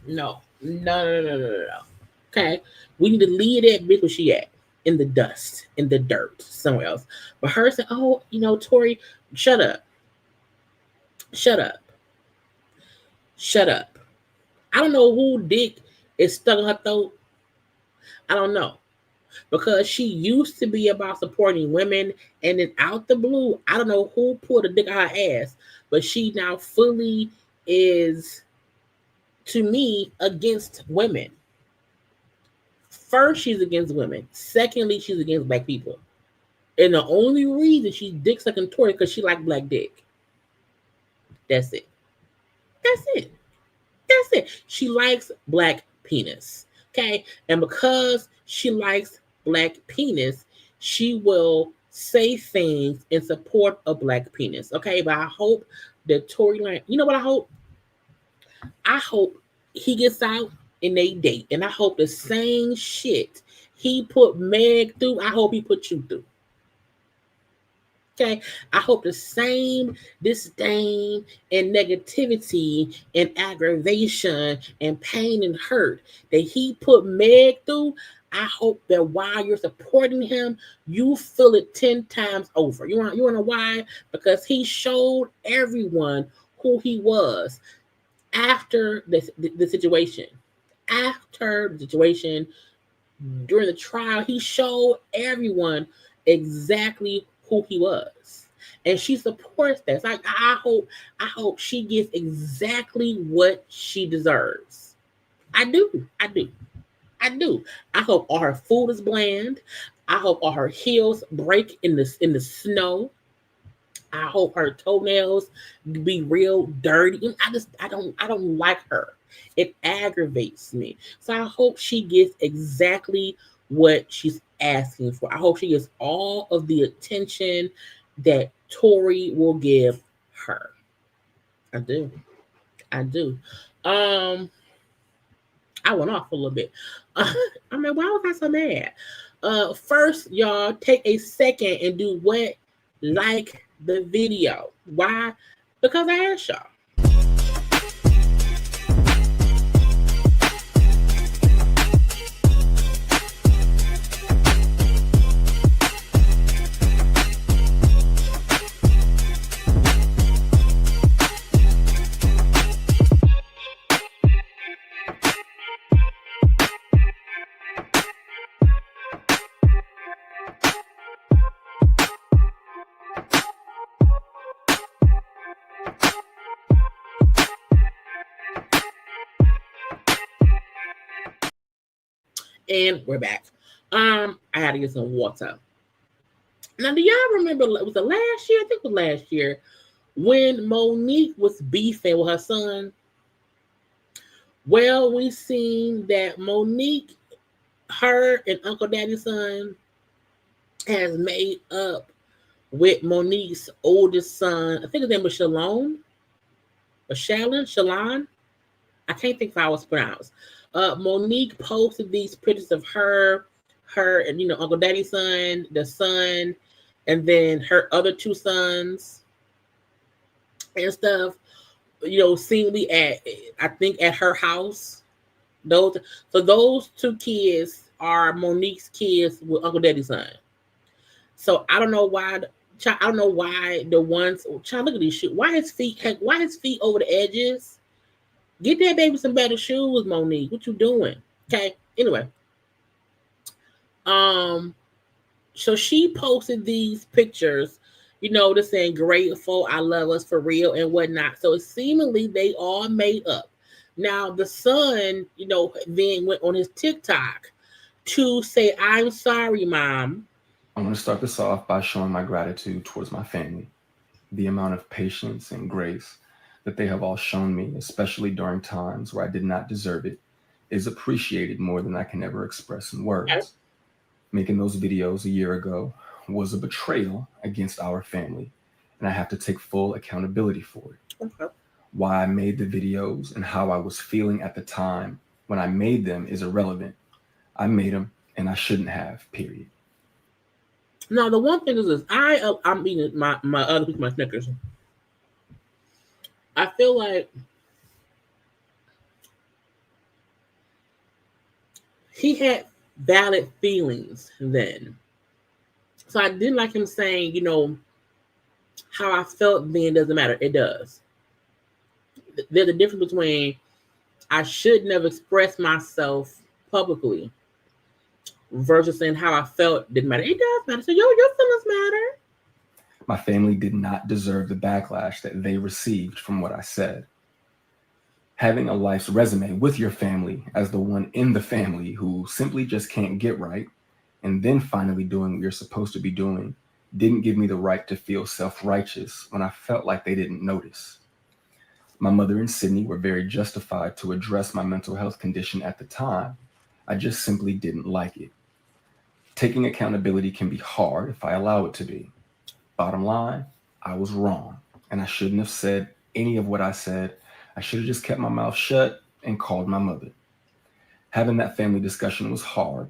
no, no. Okay, we need to leave that bitch where she at, in the dust, in the dirt, somewhere else. But her saying, "Oh, Tory, shut up, shut up, shut up." I don't know who dick is stuck in her throat. I don't know. Because she used to be about supporting women, and then out the blue, I don't know who pulled a dick out her ass, but she now fully is, to me, against women. First, she's against women. Secondly, she's against black people. And the only reason she's dick sucking Tory because she like black dick. That's it. That's it. That's it. She likes black penis. Okay. And because she likes black penis, she will say things in support of black penis. Okay. But I hope that Tory Lanez, you know what I hope? I hope he gets out and they date. And I hope the same shit he put Meg through, I hope he put you through. Okay, I hope the same disdain and negativity and aggravation and pain and hurt that he put Meg through, I hope that while you're supporting him, you feel it 10 times over. You want to know why? Because he showed everyone who he was after the situation. After the situation, during the trial, he showed everyone exactly who he was, and she supports that. So I hope she gets exactly what she deserves. I do. I hope all her food is bland. I hope all her heels break in the snow. I hope her toenails be real dirty. I don't like her. It aggravates me. So I hope she gets exactly what she's asking for. I hope she gets all of the attention that Tory will give her. I do. I do. Um, I went off a little bit. I mean, why was I so mad? First, y'all take a second and do what? Like the video. Why? Because I asked y'all. And we're back. I had to get some water. Now, do y'all remember? Was it last year? I think it was last year when Monique was beefing with her son. Well, we seen that Monique, her and Uncle Daddy's son, has made up with Monique's oldest son. I think his name was Shalon or Shalon. I can't think if I was pronounced. Monique posted these pictures of her and Uncle Daddy's son, the son, and then her other two sons and stuff. Seemingly at I think at her house. Those two kids are Monique's kids with Uncle Daddy's son. So I don't know why. I don't know why the ones. Child, look at these shoes. Why his feet? Why his feet over the edges? Get that baby some better shoes, Monique. What you doing? Okay. Anyway, so she posted these pictures. They're saying grateful, I love us for real and whatnot. So seemingly they all made up. Now the son, then went on his TikTok to say, "I'm sorry, Mom." I want to start this off by showing my gratitude towards my family. The amount of patience and grace that they have all shown me, especially during times where I did not deserve it, is appreciated more than I can ever express in words. Okay. Making those videos a year ago was a betrayal against our family, and I have to take full accountability for it. Okay. Why I made the videos and how I was feeling at the time when I made them is irrelevant. I made them and I shouldn't have, period. Now the one thing is this: I'm eating my other piece of my Snickers. I feel like he had valid feelings then. So I didn't like him saying, how I felt then doesn't matter. It does. There's a difference between I should never express myself publicly versus saying how I felt didn't matter. It does matter. So your feelings matter. My family did not deserve the backlash that they received from what I said. Having a life's resume with your family as the one in the family who simply just can't get right, and then finally doing what you're supposed to be doing, didn't give me the right to feel self-righteous when I felt like they didn't notice. My mother and Sydney were very justified to address my mental health condition at the time. I just simply didn't like it. Taking accountability can be hard if I allow it to be. Bottom line, I was wrong, and I shouldn't have said any of what I said. I should have just kept my mouth shut and called my mother. Having that family discussion was hard,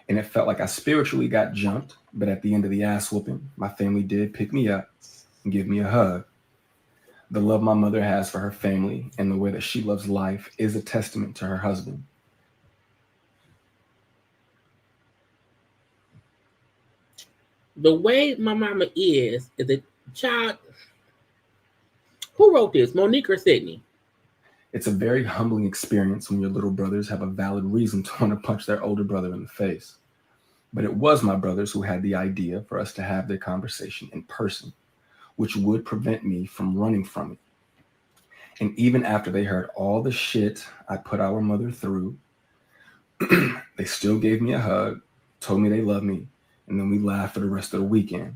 and it felt like I spiritually got jumped, but at the end of the ass whooping, my family did pick me up and give me a hug. The love my mother has for her family and the way that she loves life is a testament to her husband. The way my mama is a child. Who wrote this? Monique or Sydney? It's a very humbling experience when your little brothers have a valid reason to want to punch their older brother in the face. But it was my brothers who had the idea for us to have their conversation in person, which would prevent me from running from it. And even after they heard all the shit I put our mother through, they still gave me a hug, told me they love me, and then we laughed for the rest of the weekend.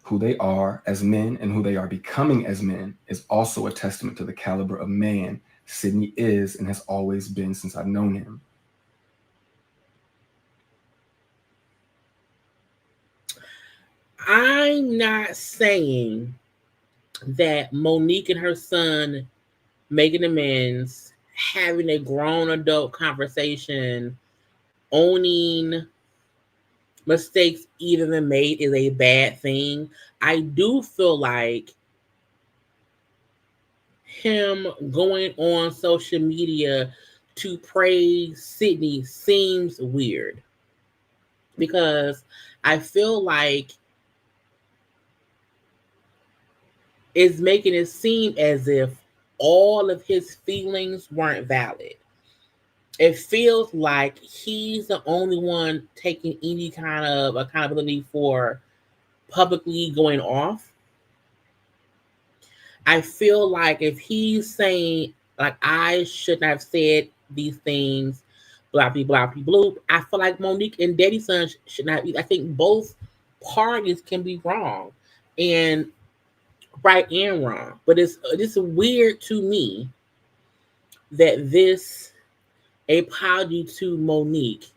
Who they are as men and who they are becoming as men is also a testament to the caliber of man Sydney is and has always been since I've known him. I'm not saying that Monique and her son making amends, having a grown adult conversation, owning mistakes either been made is a bad thing. I do feel like him going on social media to praise Sydney seems weird because I feel like it's making it seem as if all of his feelings weren't valid. It feels like he's the only one taking any kind of accountability for publicly going off. I feel like if he's saying, like, I shouldn't have said these things, blah, blah, blah, blah, bloop, I feel like Monique and Daddy's son should not be. I think both parties can be wrong and right and wrong. But it's weird to me that this apology to Monique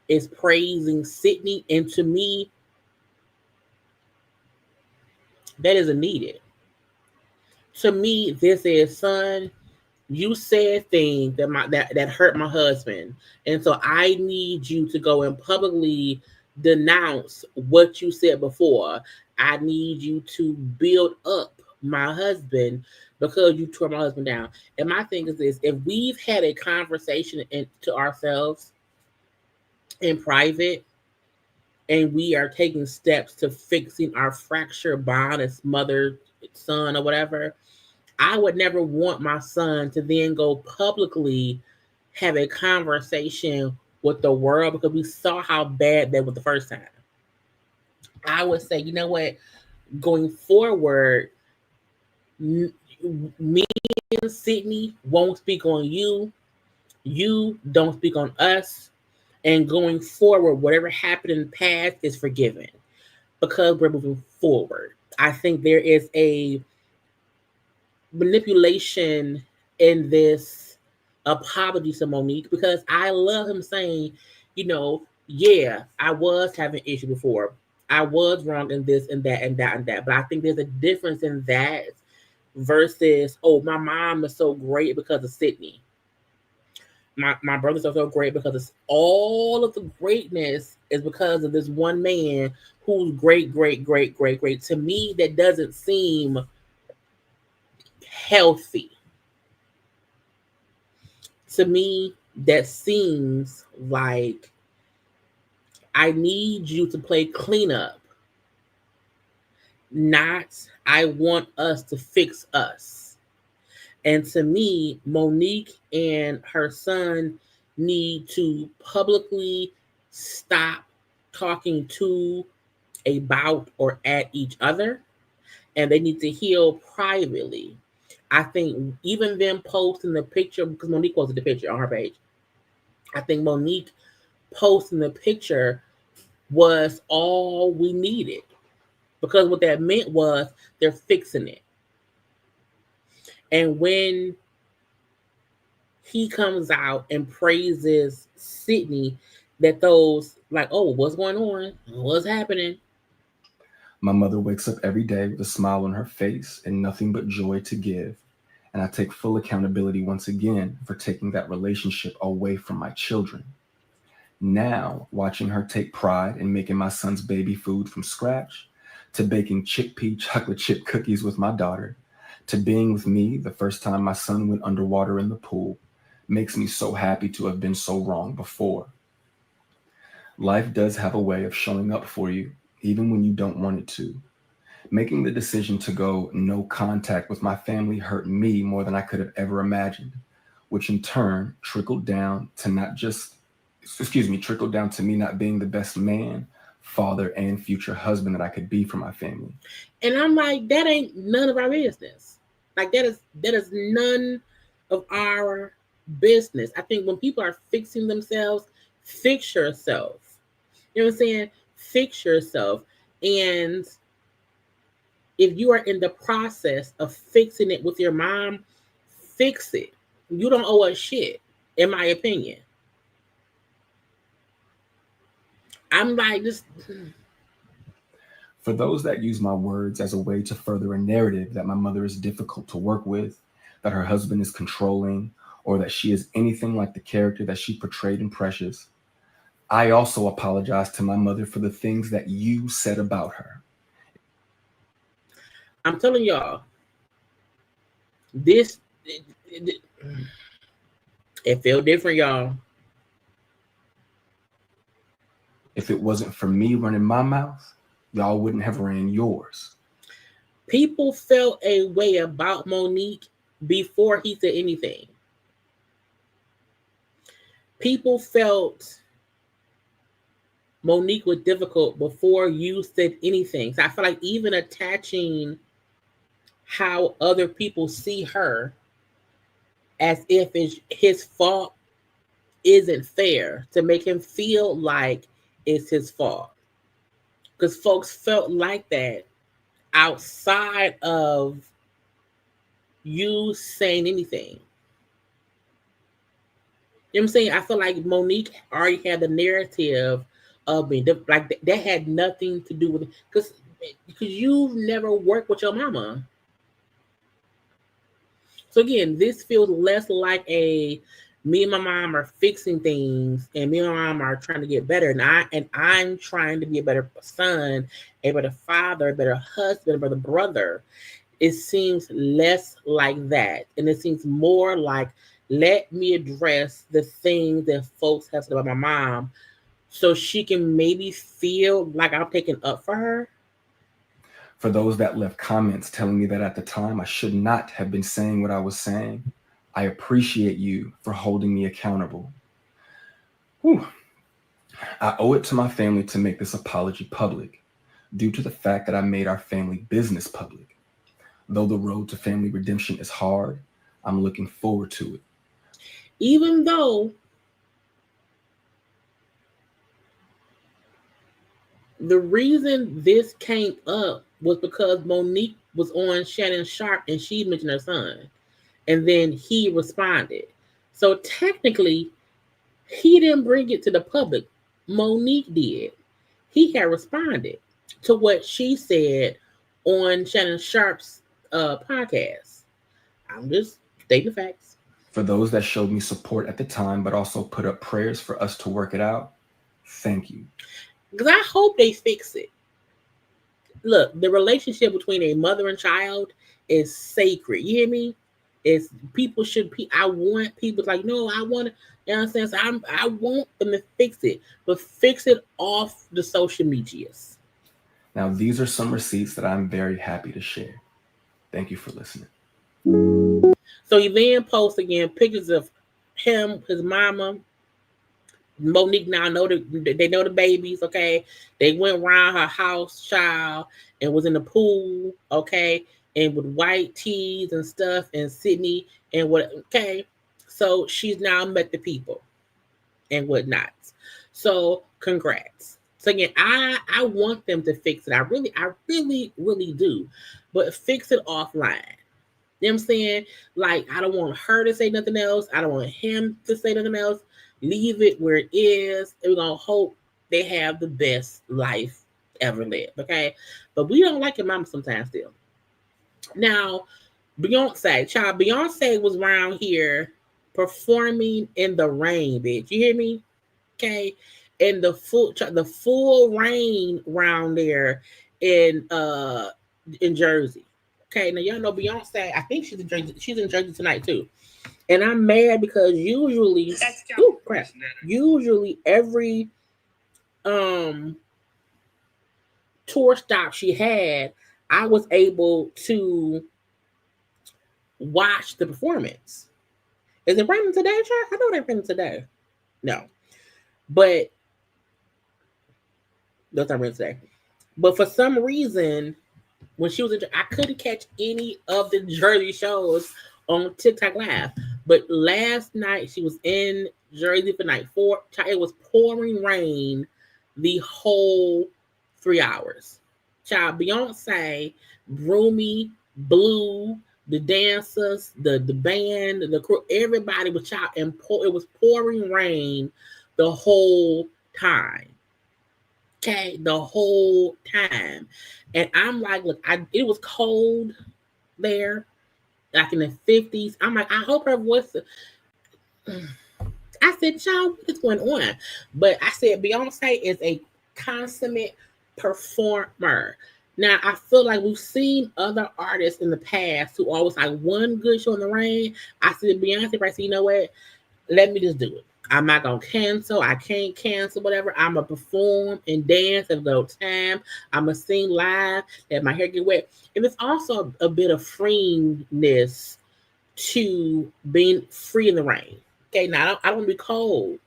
is praising Sydney, and to me, that isn't needed. To me, this is, son, you said things that hurt my husband, and so I need you to go and publicly denounce what you said before. I need you to build up my husband because you tore my husband down. And my thing is this: if we've had a conversation to ourselves in private, and we are taking steps to fixing our fractured bond as mother, son, or whatever, I would never want my son to then go publicly have a conversation with the world because we saw how bad that was the first time. I would say, you know what, going forward, me and Sydney won't speak on you. You don't speak on us. And going forward, whatever happened in the past is forgiven because we're moving forward. I think there is a manipulation in this apology to Monique because I love him saying, yeah, I was having issue before. I was wrong in this and that and that and that. But I think there's a difference in that versus, oh, my mom is so great because of Sydney. My brothers are so great because it's all of the greatness is because of this one man who's great, great, great, great, great. To me, that doesn't seem healthy. To me, that seems like I need you to play cleanup, not I want us to fix us. And to me, Monique and her son need to publicly stop talking to, about, or at each other. And they need to heal privately. I think even them posting the picture, because Monique posted the picture on her page. I think Monique posting the picture was all we needed. Because what that meant was they're fixing it. And when he comes out and praises Sydney, that those like, oh, what's going on? What's happening? My mother wakes up every day with a smile on her face and nothing but joy to give. And I take full accountability once again for taking that relationship away from my children. Now, watching her take pride in making my son's baby food from scratch, to baking chickpea chocolate chip cookies with my daughter, to being with me the first time my son went underwater in the pool, makes me so happy to have been so wrong before. Life does have a way of showing up for you, even when you don't want it to. Making the decision to go no contact with my family hurt me more than I could have ever imagined, which in turn trickled down to me not being the best man, father, and future husband that I could be for my family. And I'm like, that ain't none of our business. Like that is none of our business. I think when people are fixing themselves, fix yourself. You know what I'm saying? Fix yourself. And if you are in the process of fixing it with your mom, fix it. You don't owe us shit, in my opinion. I'm like, this. For those that use my words as a way to further a narrative that my mother is difficult to work with, that her husband is controlling, or that she is anything like the character that she portrayed in Precious, I also apologize to my mother for the things that you said about her. I'm telling y'all, it felt different, y'all. If it wasn't for me running my mouth, y'all wouldn't have ran yours. People felt a way about Monique before he said anything. People felt Monique was difficult before you said anything. So I feel like even attaching how other people see her as if it's his fault isn't fair to make him feel like it's his fault. because folks felt like that outside of you saying anything. You know what I'm saying? I feel like Monique already had the narrative of me. Like that had nothing to do with it. Because you've never worked with your mama. So again, this feels less like a me and my mom are fixing things and me and my mom are trying to get better. And I'm trying to be a better son, a better father, a better husband, a better brother. It seems less like that. And it seems more like, let me address the things that folks have said about my mom so she can maybe feel like I'm taking up for her. For those that left comments telling me that at the time I should not have been saying what I was saying, I appreciate you for holding me accountable. Whew. I owe it to my family to make this apology public due to the fact that I made our family business public. Though the road to family redemption is hard, I'm looking forward to it. Even though the reason this came up was because Monique was on Shannon Sharpe and she mentioned her son. And then he responded. So technically, he didn't bring it to the public. Monique did. He had responded to what she said on Shannon Sharpe's podcast. I'm just stating the facts. For those that showed me support at the time, but also put up prayers for us to work it out, thank you. Because I hope they fix it. Look, the relationship between a mother and child is sacred. You hear me? It's people should. I want people like, no, I want to. You know what I'm saying? So I want them to fix it, but fix it off the social medias. Now, these are some receipts that I'm very happy to share. Thank you for listening. So he then posts again pictures of him, his mama. Monique now they know the babies, okay? They went around her house, child, and was in the pool, okay? And with white tees and stuff, and Sydney and what, okay? So she's now met the people and whatnot. So congrats. So again, I want them to fix it. I really do. But fix it offline. You know what I'm saying? Like, I don't want her to say nothing else. I don't want him to say nothing else. Leave it where it is. And we're going to hope they have the best life ever lived, okay? But we don't like your mama sometimes still. Now, Beyonce was around here performing in the rain, bitch. You hear me? Okay? And the full rain around there in Jersey. Okay, now y'all know Beyonce. I think she's in Jersey. She's in Jersey tonight too. And I'm mad because usually every tour stop she had, I was able to watch the performance. Is it raining today, Chad? I know they're raining today. No. But that's not raining today. But for some reason, when she was in, I couldn't catch any of the Jersey shows on TikTok Live. But last night she was in Jersey for night 4. It was pouring rain the whole 3 hours. Child, Beyonce, Roomy, Blue, the dancers, the band, the crew, everybody was child, and it was pouring rain the whole time. Okay, the whole time. And I'm like, look, it was cold there, like in the 50s. I'm like, I hope her voice. I said, child, what is going on? But I said, Beyonce is a consummate performer. Now, I feel like we've seen other artists in the past who always like one good show in the rain. I said, Beyonce, right? So you know what? Let me just do it. I'm not going to cancel. I can't cancel, whatever. I'm going to perform and dance at no time. I'm going to sing live, let my hair get wet. And it's also a bit of freeness to being free in the rain. Okay, now I don't want to be cold.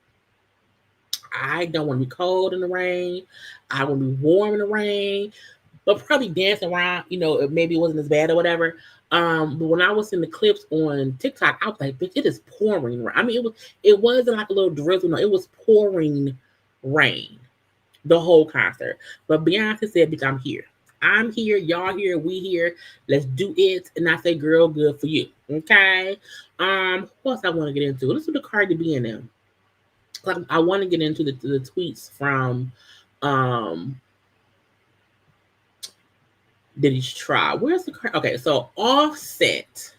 I don't want to be cold in the rain. I want to be warm in the rain. But probably dancing around, maybe it wasn't as bad or whatever. But when I was in the clips on TikTok, I was like, bitch, it is pouring rain. I mean, it wasn't like a little drizzle. No, it was pouring rain. the whole concert. But Beyonce said, bitch, I'm here. I'm here, y'all here, we here. Let's do it. And I say, girl, good for you. Okay. What else I want to get into? Let's do the Cardi B and them. I want to get into the tweets from Diddy's trial. Where's the okay? So Offset,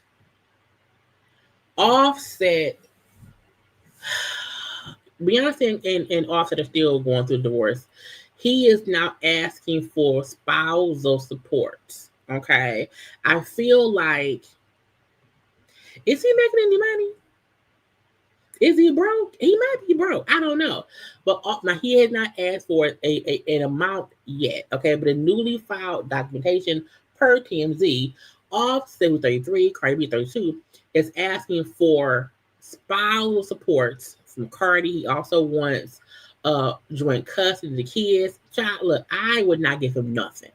Beyonce and Offset are still going through divorce. He is now asking for spousal support. Okay, I feel like, is he making any money? Is he broke? He might be broke. I don't know. But now he has not asked for an amount yet. Okay, but a newly filed documentation per TMZ, Offset 33, Cardi B 32, is asking for spousal supports from Cardi. He also wants joint custody of the kids. Child, look, I would not give him nothing.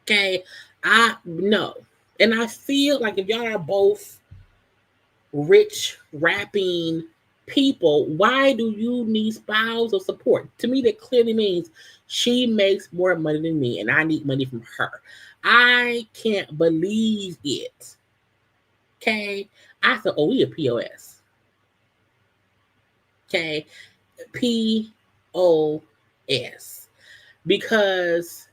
Okay, no. And I feel like if y'all are both rich rapping people, why do you need spousal support? To me, that clearly means she makes more money than me and I need money from her. I can't believe it. Okay, I said, oh, we a POS. Okay, POS, because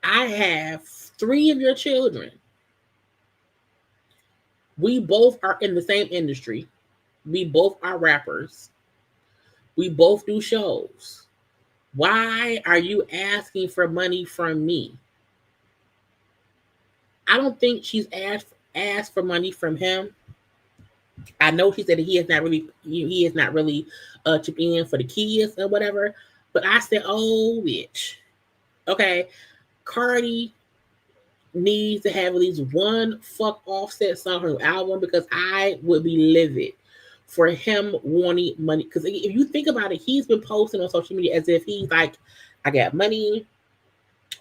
I have 3 of your children. We both are in the same industry. We both are rappers. We both do shows. Why are you asking for money from me? I don't think she's asked for money from him. I know she said that he is not really chipping in for the kids or whatever. But I said, oh, bitch. Okay, Cardi needs to have at least one fuck Offset song from her album, because I would be livid for him wanting money. Because if you think about it, he's been posting on social media as if he's like, I got money,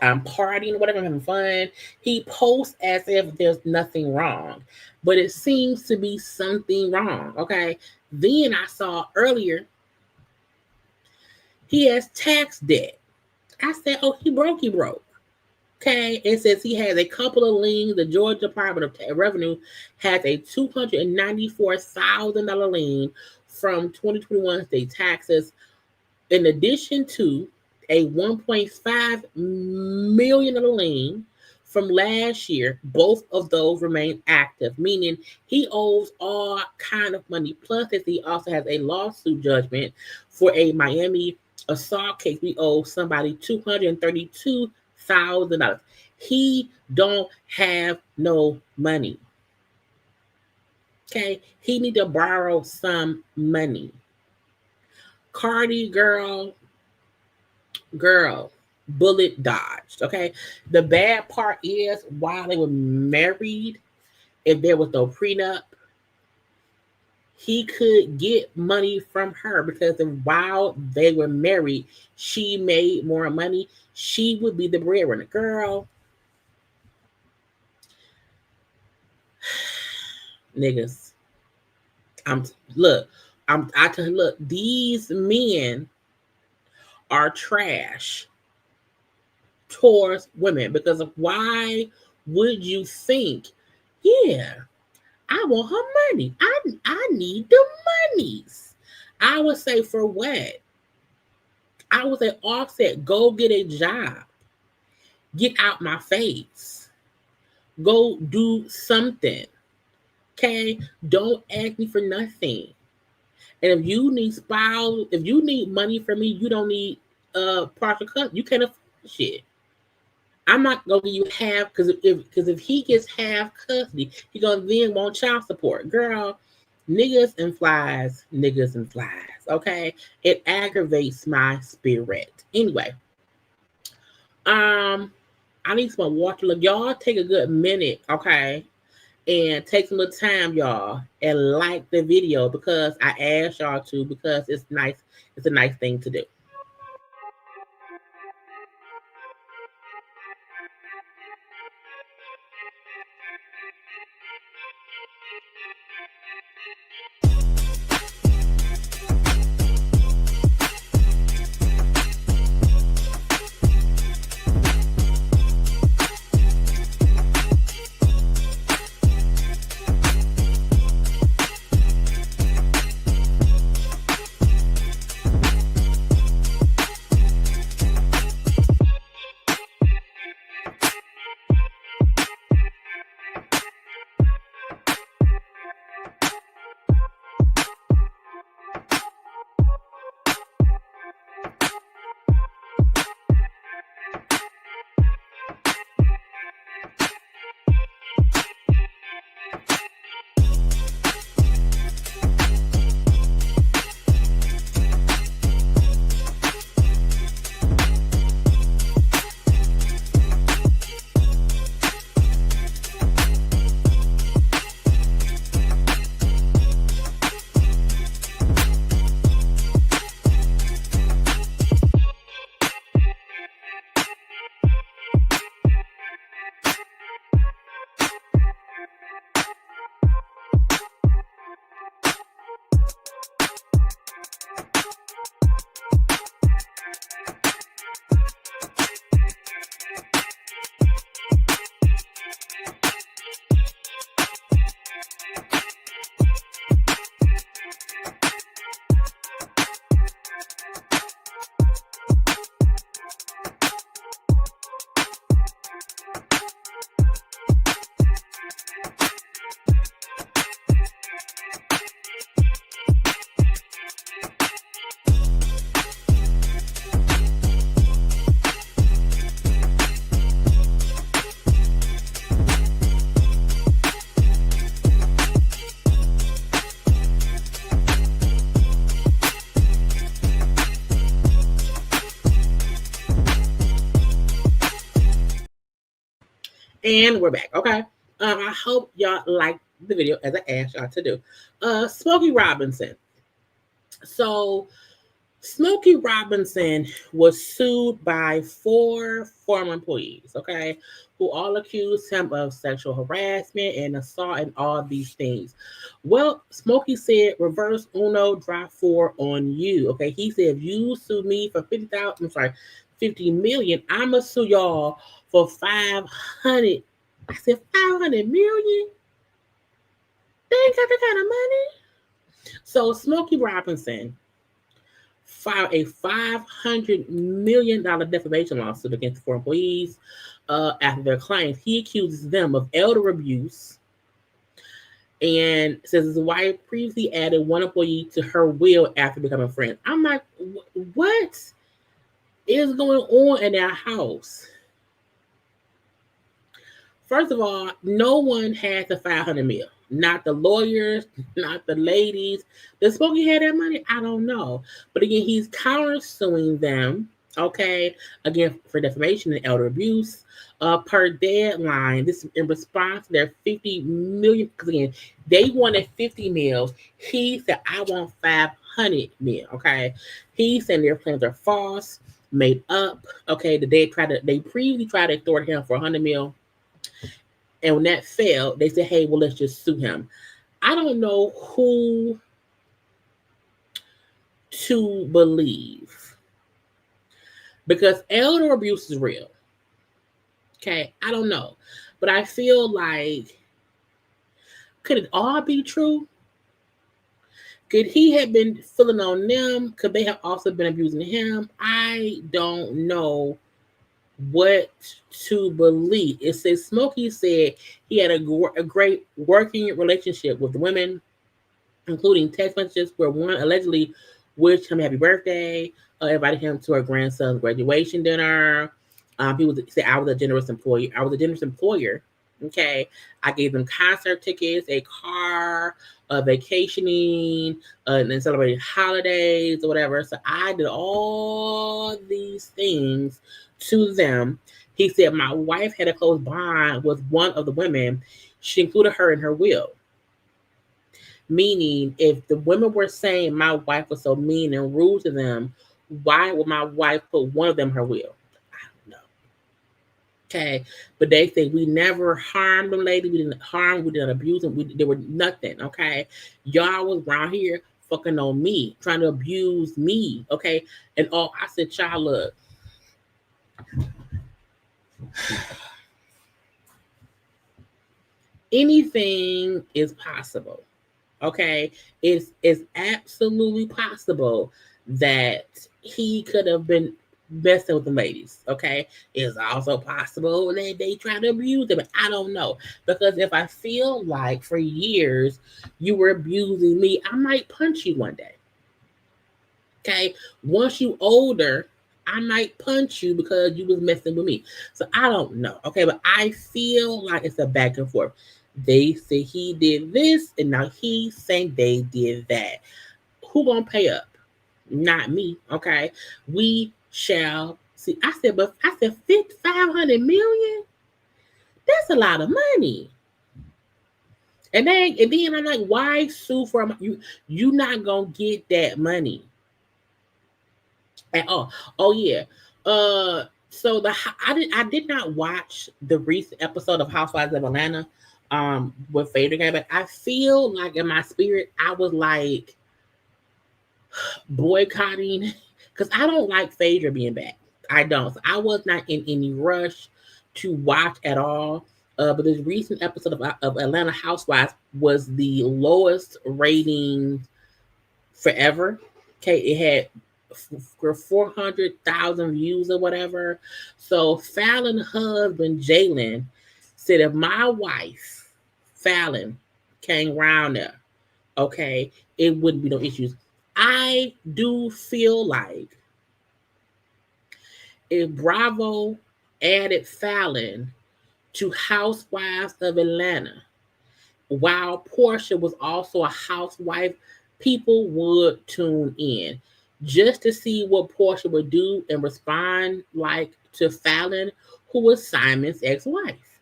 I'm partying, whatever, I'm having fun. He posts as if there's nothing wrong, but it seems to be something wrong. Okay. Then I saw earlier he has tax debt. I said, oh, he broke. Okay, it says he has a couple of liens. The Georgia Department of Revenue has a $294,000 lien from 2021 state taxes, in addition to a $1.5 million lien from last year. Both of those remain active, meaning he owes all kind of money. Plus, he also has a lawsuit judgment for a Miami assault case. We owe somebody $232,000. He don't have no money. Okay, he need to borrow some money. Cardi, girl, bullet dodged. Okay, the bad part is, while they were married, if there was no prenup, he could get money from her, because while they were married, she made more money. She would be the breadwinner. Girl, niggas, look, these men are trash towards women, because of why would you think, yeah, I want her money. I need the monies. I would say, for what? I would say, Offset, go get a job. Get out my face. Go do something. Okay? Don't ask me for nothing. And if you need money from me, you don't need partial cut. You can't afford shit. I'm not gonna give you half, because if he gets half custody, he gonna then want child support. Girl, niggas and flies. Okay, it aggravates my spirit. Anyway, I need some water. Look, y'all take a good minute, okay, and take some little time, y'all, and like the video, because I asked y'all to, because it's nice. It's a nice thing to do. And we're back. Okay. I hope y'all like the video as I asked y'all to do. Smokey Robinson. So Smokey Robinson was sued by 4 former employees, okay, who all accused him of sexual harassment and assault and all these things. Well, Smokey said, reverse uno, drop 4 on you, okay? He said, if you sue me for 50 million, I'ma sue y'all for 500. I said, 500 million? They ain't got that kind of money. So Smokey Robinson filed a $500 million defamation lawsuit against the 4 employees after their claims. He accuses them of elder abuse and says his wife previously added 1 employee to her will after becoming friends. I'm like, what is going on in their house? First of all, no one had the 500 mil. Not the lawyers, not the ladies. Does Smokey have that money? I don't know. But again, he's countersuing them, okay, again, for defamation and elder abuse. Per deadline, this is in response to their 50 million, because again, they wanted 50 mils. He said, I want 500 mil, okay? He said their plans are false, made up, okay? They previously tried to extort him for 100 mil. And when that failed, they said, hey, well, let's just sue him. I don't know who to believe because elder abuse is real. Okay, I don't know. But I feel like, could it all be true? Could he have been filling on them? Could they have also been abusing him? I don't know what to believe. It says Smokey said he had a great working relationship with the women, including text messages where one allegedly wished him happy birthday, invited him to her grandson's graduation dinner. He said, I was a generous employee. I was a generous employer. Okay, I gave them concert tickets, a car, vacationing, and then celebrating holidays or whatever. So I did all these things to them. He said, my wife had a close bond with one of the women. She included her in her will. Meaning, if the women were saying my wife was so mean and rude to them, why would my wife put one of them in her will? I don't know. Okay, but they say we never harmed them, lady. We didn't harm, we didn't abuse them. There were nothing. Okay, y'all was around here fucking on me, trying to abuse me. Okay, and all I said, child, look. Anything is possible. Okay, it's absolutely possible that he could have been messing with the ladies. Okay, it's also possible that they try to abuse them. I don't know, because if I feel like for years you were abusing me, I might punch you one day. Okay, once you older, I might punch you because you was messing with me. So I don't know. Okay, but I feel like it's a back and forth. They say he did this, and now he's saying they did that. Who gonna pay up? Not me. Okay, we shall see. I said 500 million. That's a lot of money. And then I'm like, why sue for you? You not gonna get that money at all. Oh yeah. So I did not watch the recent episode of Housewives of Atlanta with Phaedra came back. I feel like in my spirit I was like boycotting because I don't like Phaedra being back. I don't. So I was not in any rush to watch at all. But this recent episode of Atlanta Housewives was the lowest rating forever. Okay, it had 400,000 views or whatever. So Fallon's husband Jalen said, if my wife Fallon came around there, okay, it wouldn't be no issues. I do feel like if Bravo added Fallon to Housewives of Atlanta, while Portia was also a housewife, people would tune in just to see what Portia would do and respond like to Fallon, who was Simon's ex-wife.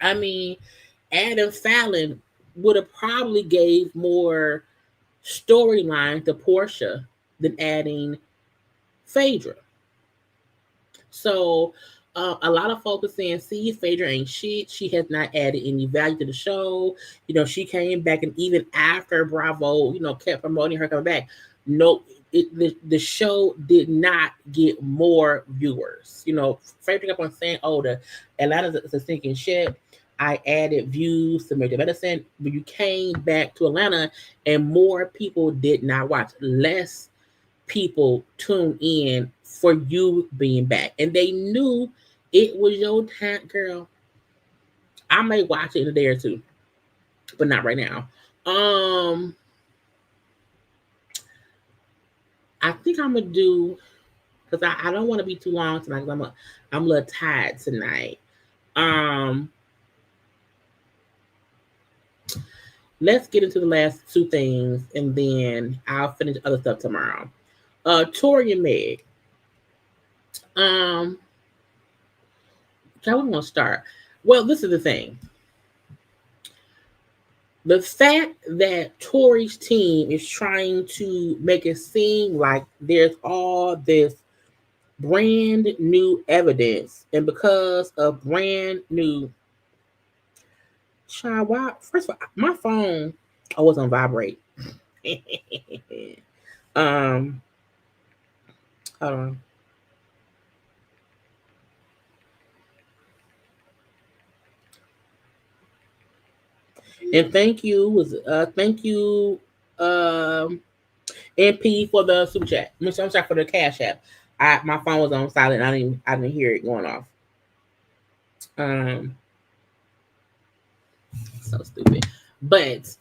I mean, Adam Fallon would have probably gave more storyline to Portia than adding Phaedra. So a lot of folks are saying, see, Phaedra ain't shit. She has not added any value to the show. She came back, and even after Bravo, kept promoting her coming back. No, the show did not get more viewers. Phaedra kept on saying, oh, the Atlanta's a sinking ship. I added views to make the medicine. When you came back to Atlanta, and more people did not watch. Less people tune in for you being back, and they knew it was your time, girl. I may watch it in a day or two, but not right now. I think I'm gonna do, because I don't want to be too long tonight, because I'm a little tired tonight. Let's get into the last two things, and then I'll finish other stuff tomorrow. Tory and Meg. How we gonna start? Well, this is the thing. The fact that Tory's team is trying to make it seem like there's all this brand new evidence, and because of brand new child, why? First of all, my phone was on vibrate. Hold on. And thank you, MP, for the super chat. I'm sorry for the cash app. My phone was on silent. I didn't hear it going off. So stupid. But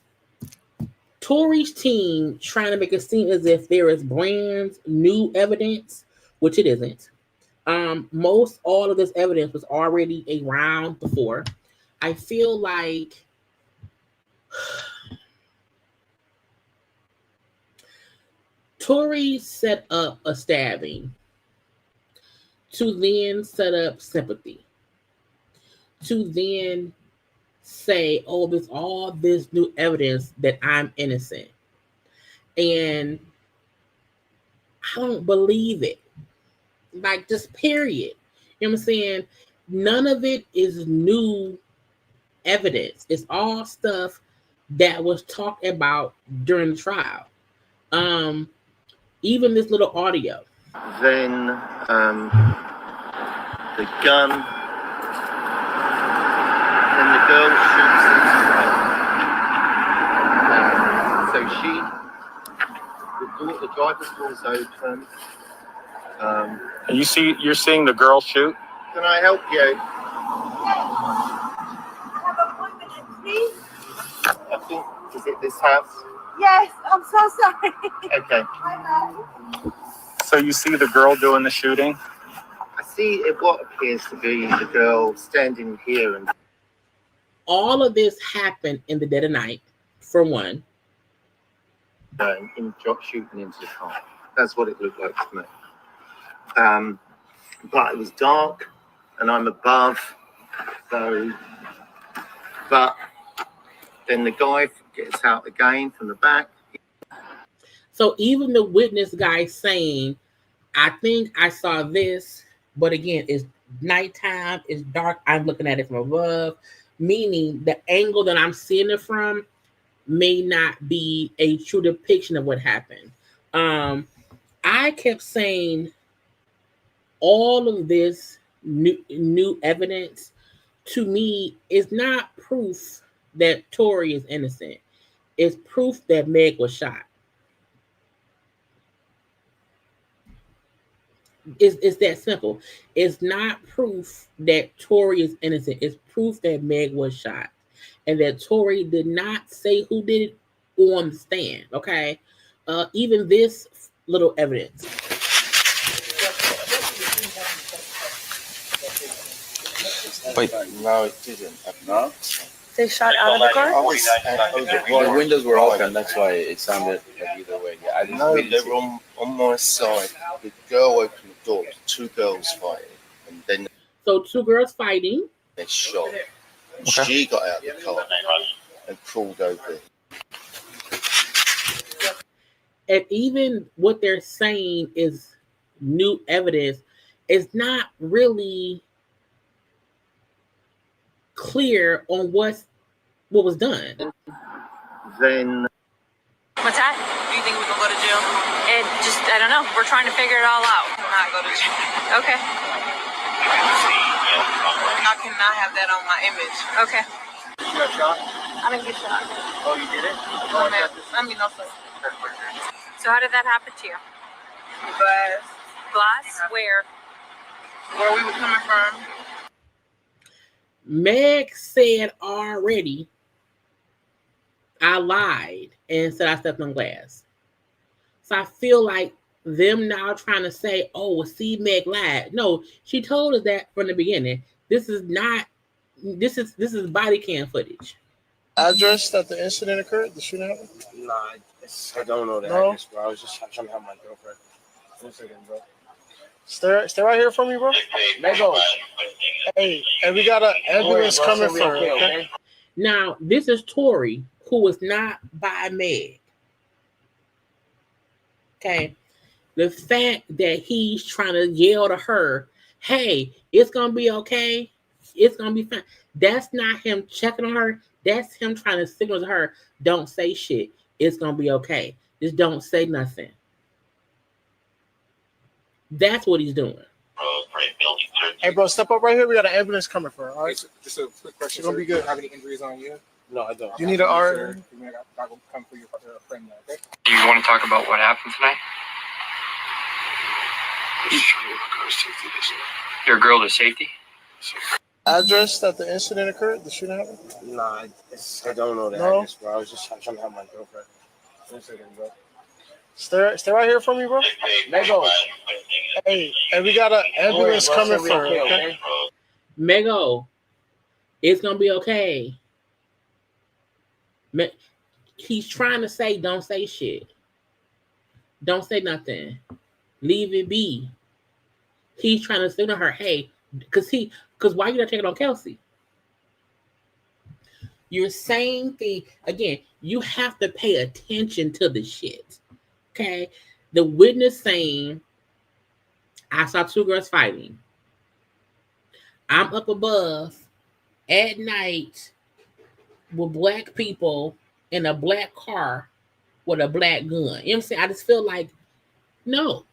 Tory's team trying to make it seem as if there is brand new evidence, which it isn't. Most all of this evidence was already around before. I feel like Tory set up a stabbing to then set up sympathy, to then say, oh, there's all this new evidence that I'm innocent. And I don't believe it. Like, just period. You know what I'm saying? None of it is new evidence. It's all stuff that was talked about during the trial. Even this little audio. Then the gun, and the girl shoots into her. So the driver's door's open. You're seeing the girl shoot? Can I help you? I think, is it this house? Yes, I'm so sorry. Okay. So you see the girl doing the shooting? I see what appears to be the girl standing here. And all of this happened in the dead of night, for one. Shooting into the car. That's what it looked like to me. But it was dark, and I'm above. So, but then the guy gets out again from the back. So even the witness guy saying, I think I saw this, but again, it's nighttime, it's dark, I'm looking at it from above, meaning the angle that I'm seeing it from may not be a true depiction of what happened. I kept saying all of this new evidence to me is not proof that Tory is innocent. It's proof that Meg was shot. It's that simple. It's not proof that Tory is innocent. It's proof that Meg was shot, and that Tory did not say who did it on the stand. Okay, even this little evidence. Wait, No, it didn't. No. They shot out of the car? The windows were open, that's why it sounded like either way. Yeah, I didn't No, really they see were on my side. The girl opened the door, two girls fighting, and then So two girls fighting. they shot. Okay. She got out of the car and crawled over. And even what they're saying is new evidence. It's not really clear on what was done. Then What's that? Do you think we can go to jail? I don't know. We're trying to figure it all out. Not go to jail. Okay. I cannot have that on my image. Okay. you got shot. I didn't get shot. Oh, you did it? No, ma'am. No, sir. So how did that happen to you? Glass. Glass? Where? Where we were coming from. Meg said already, I lied and said I stepped on glass. So I feel like them now trying to say, oh, see, Meg lied. No, she told us that from the beginning. This is body cam footage. Address that the incident occurred, the shooting happened? Nah, I don't know the No? address, bro. I was just trying to help my girlfriend. 1 second, bro. Stay right here for me, bro. Lego. Hey, we got an ambulance coming for her, okay, okay? Now, this is Tory, who was not by Meg. Okay. The fact that he's trying to yell to her, hey, it's going to be okay. It's going to be fine. That's not him checking on her. That's him trying to signal to her, don't say shit. It's going to be okay. Just don't say nothing. That's what he's doing. Hey, bro, step up right here. We got an ambulance coming for her, all right? Just a quick question. She's gonna be good. Do you have any injuries on you? No, I don't. You need an R. I will come for your friend now, okay? Do you want to talk about what happened tonight? Your girl to safety? Address that the incident occurred, the shooting happened? Nah, I don't know the No? address, bro. I was just trying to help my girlfriend. 1 second, bro. Stay right here for me, bro. Lego. Hey, we got an ambulance coming for her, okay, okay? Mego, it's going to be okay. He's trying to say, don't say shit. Don't say nothing. Leave it be. He's trying to signal her, hey, because why you not checking on Kelsey? You're saying thing again, you have to pay attention to the shit. Okay? The witness saying, I saw two girls fighting. I'm up above at night with black people in a black car with a black gun. You know what I'm saying? I just feel like, no.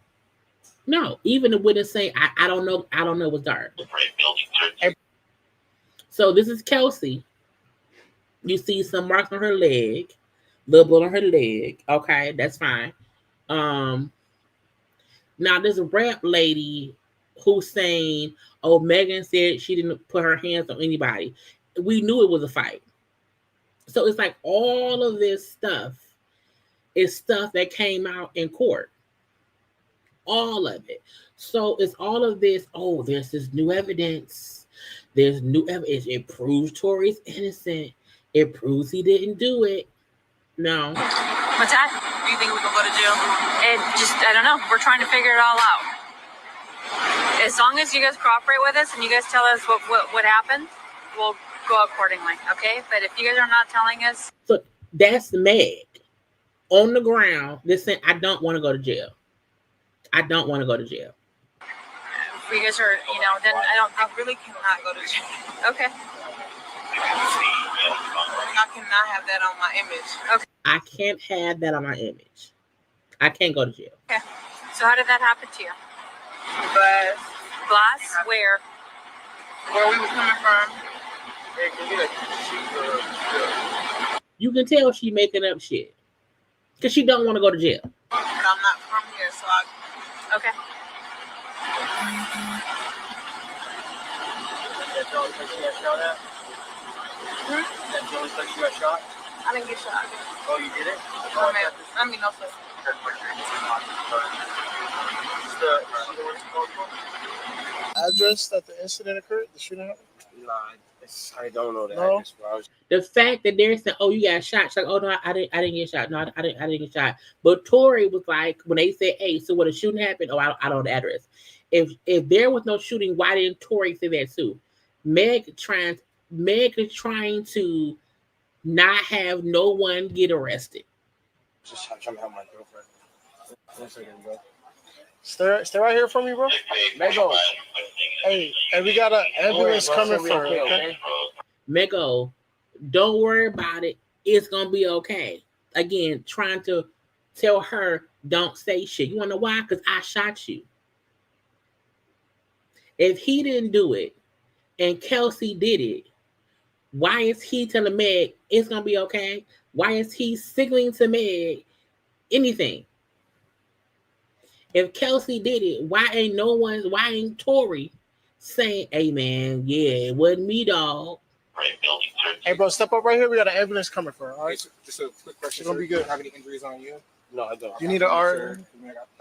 Even the witness saying, I don't know it was dark. So this is Kelsey. You see some marks on her leg, little blood on her leg. Okay, that's fine. Now there's a rap lady who's saying, oh, Megan said she didn't put her hands on anybody. We knew it was a fight. So it's like all of this stuff is stuff that came out in court. All of it. So it's all of this, oh, there's this new evidence. There's new evidence. It proves Tory's innocent. It proves he didn't do it. No. What's that? Do you think we can go to jail? I don't know. We're trying to figure it all out. As long as you guys cooperate with us and you guys tell us what happened, we'll go accordingly, okay? But if you guys are not telling us... So that's Meg on the ground. Listen, I don't want to go to jail. I don't want to go to jail. If you guys are, then I really cannot go to jail. Okay. I cannot have that on my image. Okay. I can't have that on my image. I can't go to jail. Okay. So how did that happen to you? Glass. Glass? Where? Where we were coming from. You can tell she making up shit. Because she don't want to go to jail. But I'm not from here, so I... Okay. That's the only place you got shot at? That's the only place you got shot? I didn't get shot. Oh, you did it? No, ma'am. No, sir. Address that the incident occurred, the shooting happened? Nah, I don't know the No? address, bro. The fact that they're saying, "Oh, you got shot," she's like, "Oh no, I didn't get shot. No, I didn't get shot." But Tory was like, when they said, "Hey, so when the shooting happened?" Oh, I don't know the address. If there was no shooting, why didn't Tory say that too? Meg Meg is trying to not have no one get arrested. Just trying to help my girlfriend. 1 second, bro. Stay right here for me, bro. Mego. Hey, we got an ambulance coming for her, okay? Mego, don't worry about it. It's gonna be okay. Again, trying to tell her don't say shit. You wanna know why? Because I shot you. If he didn't do it and Kelsey did it, why is he telling Meg it's gonna be okay? Why is he signaling to Meg anything? If Kelsey did it, why ain't Tory saying, hey man, yeah, it wasn't me, dog. Hey, bro, step up right here. We got an ambulance coming for her, all right? Just a quick question. It's gonna be good. Do you have any injuries on you? No, I don't. You need an R.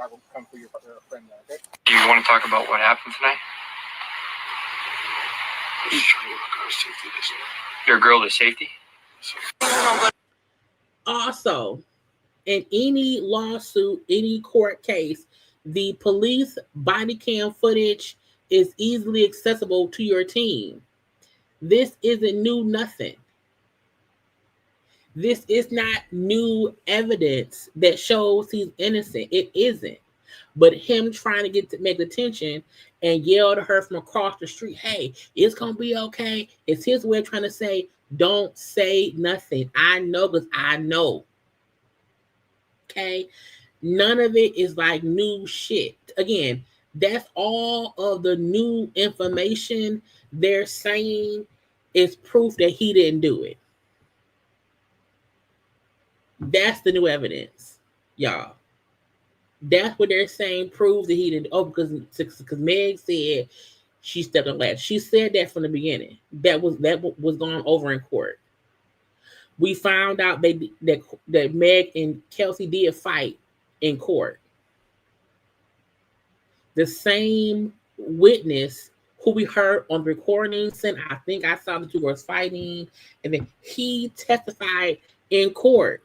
I will come for your friend now, okay? Do you want to talk about what happened tonight? Your girl to safety? Also, in any lawsuit, any court case, the police body cam footage is easily accessible to your team. This isn't new nothing. This is not new evidence that shows he's innocent. It isn't. But him trying to make attention and yell to her from across the street, hey, it's going to be okay. It's his way of trying to say, don't say nothing. I know because I know. Okay? None of it is like new shit. Again, that's all of the new information they're saying is proof that he didn't do it. That's the new evidence, y'all. That's what they're saying proves that he didn't. Oh, because Meg said she stepped on glass. She said that from the beginning. That was gone over in court. We found out that Meg and Kelsey did fight in court. The same witness who we heard on the recording said, I think I saw the two girls fighting, and then he testified in court.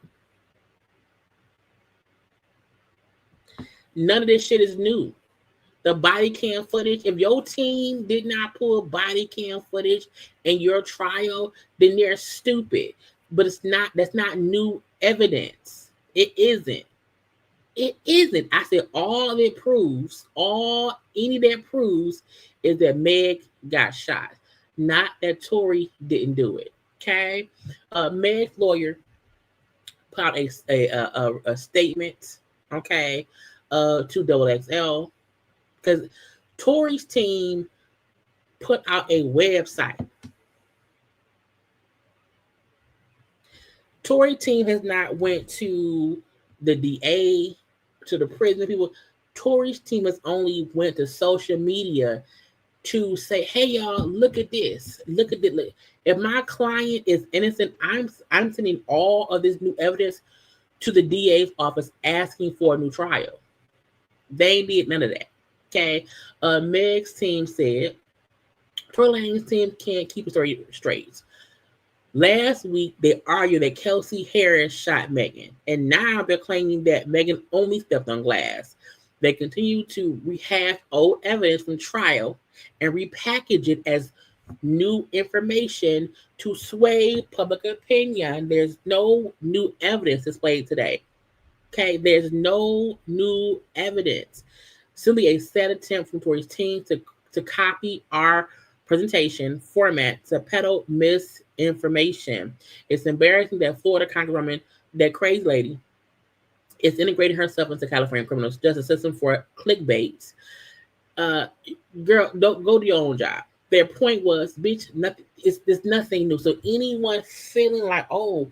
None of this shit is new. The body cam footage, if your team did not pull body cam footage in your trial, then they're stupid. But that's not new evidence. It isn't. It isn't. I said all that proves is that Meg got shot, not that Tory didn't do it. Okay? Meg's lawyer put out a statement, okay, to XXL, because Tory's team put out a website. Tory team has not went to the DA, to the prison people. Tory's team has only went to social media to say, hey y'all, look at this. Look at this. Look. If my client is innocent, I'm sending all of this new evidence to the DA's office asking for a new trial. They did none of that. Okay. Meg's team said Tory Lanez team can't keep the story straight. Last week, they argued that Kelsey Harris shot Megan, and now they're claiming that Megan only stepped on glass. They continue to rehash old evidence from trial and repackage it as new information to sway public opinion. There's no new evidence displayed today. Okay, there's no new evidence. Simply a sad attempt from Tory's team to copy our presentation format to peddle misinformation. It's embarrassing that Florida Congresswoman, that crazy lady, is integrating herself into California criminal justice system for clickbait. Girl, don't go to your own job. Their point was, bitch, nothing. It's nothing new. So anyone feeling like, oh,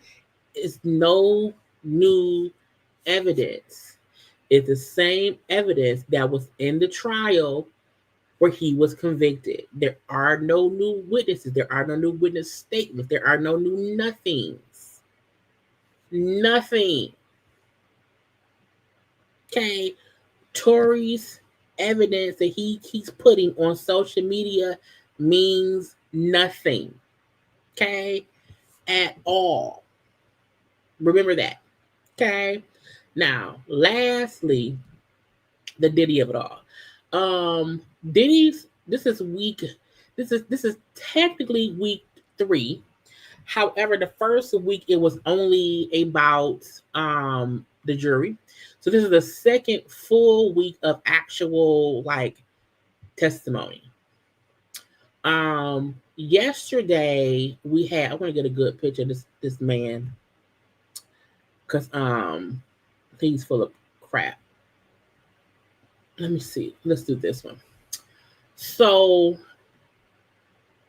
it's no new evidence. It's the same evidence that was in the trial where he was convicted. There are no new witnesses. There are no new witness statements. There are no new nothings. Nothing. Okay. Tory's evidence that he keeps putting on social media means nothing. Okay. At all. Remember that. Okay. Now, lastly, the Diddy of it all. Diddy's, this is technically week 3. However, the first week it was only about the jury. So this is the second full week of actual like testimony. Yesterday we had, I want to get a good picture of this man because he's full of crap. Let me see. Let's do this one. So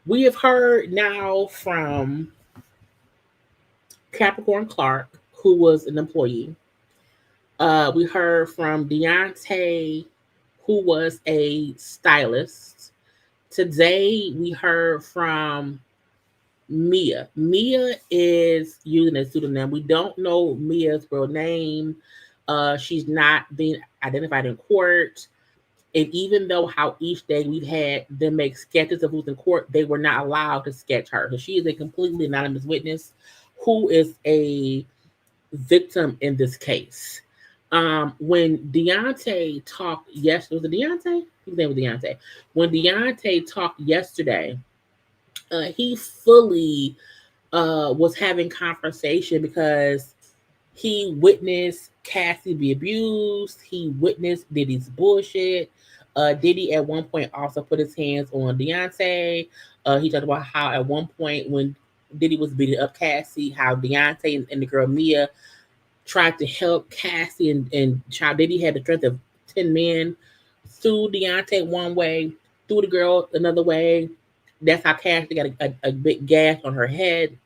we have heard now from Capricorn Clark, who was an employee. We heard from Deontay, who was a stylist. Today we heard from Mia. Mia is using a pseudonym. We don't know Mia's real name. She's not being identified in court. And even though how each day we've had them make sketches of who's in court, they were not allowed to sketch her. So she is a completely anonymous witness who is a victim in this case. When Deontay talked yesterday, was it Deontay? His name was Deontay. When Deontay talked yesterday, he fully was having conversation because he witnessed Cassie be abused. He witnessed Diddy's bullshit. Diddy at one point also put his hands on Deontay. He talked about how at one point when Diddy was beating up Cassie, how Deontay and the girl Mia tried to help Cassie, and Child Diddy had the strength of 10 men, threw Deontay one way, threw the girl another way. That's how Cassie got a big gash on her head.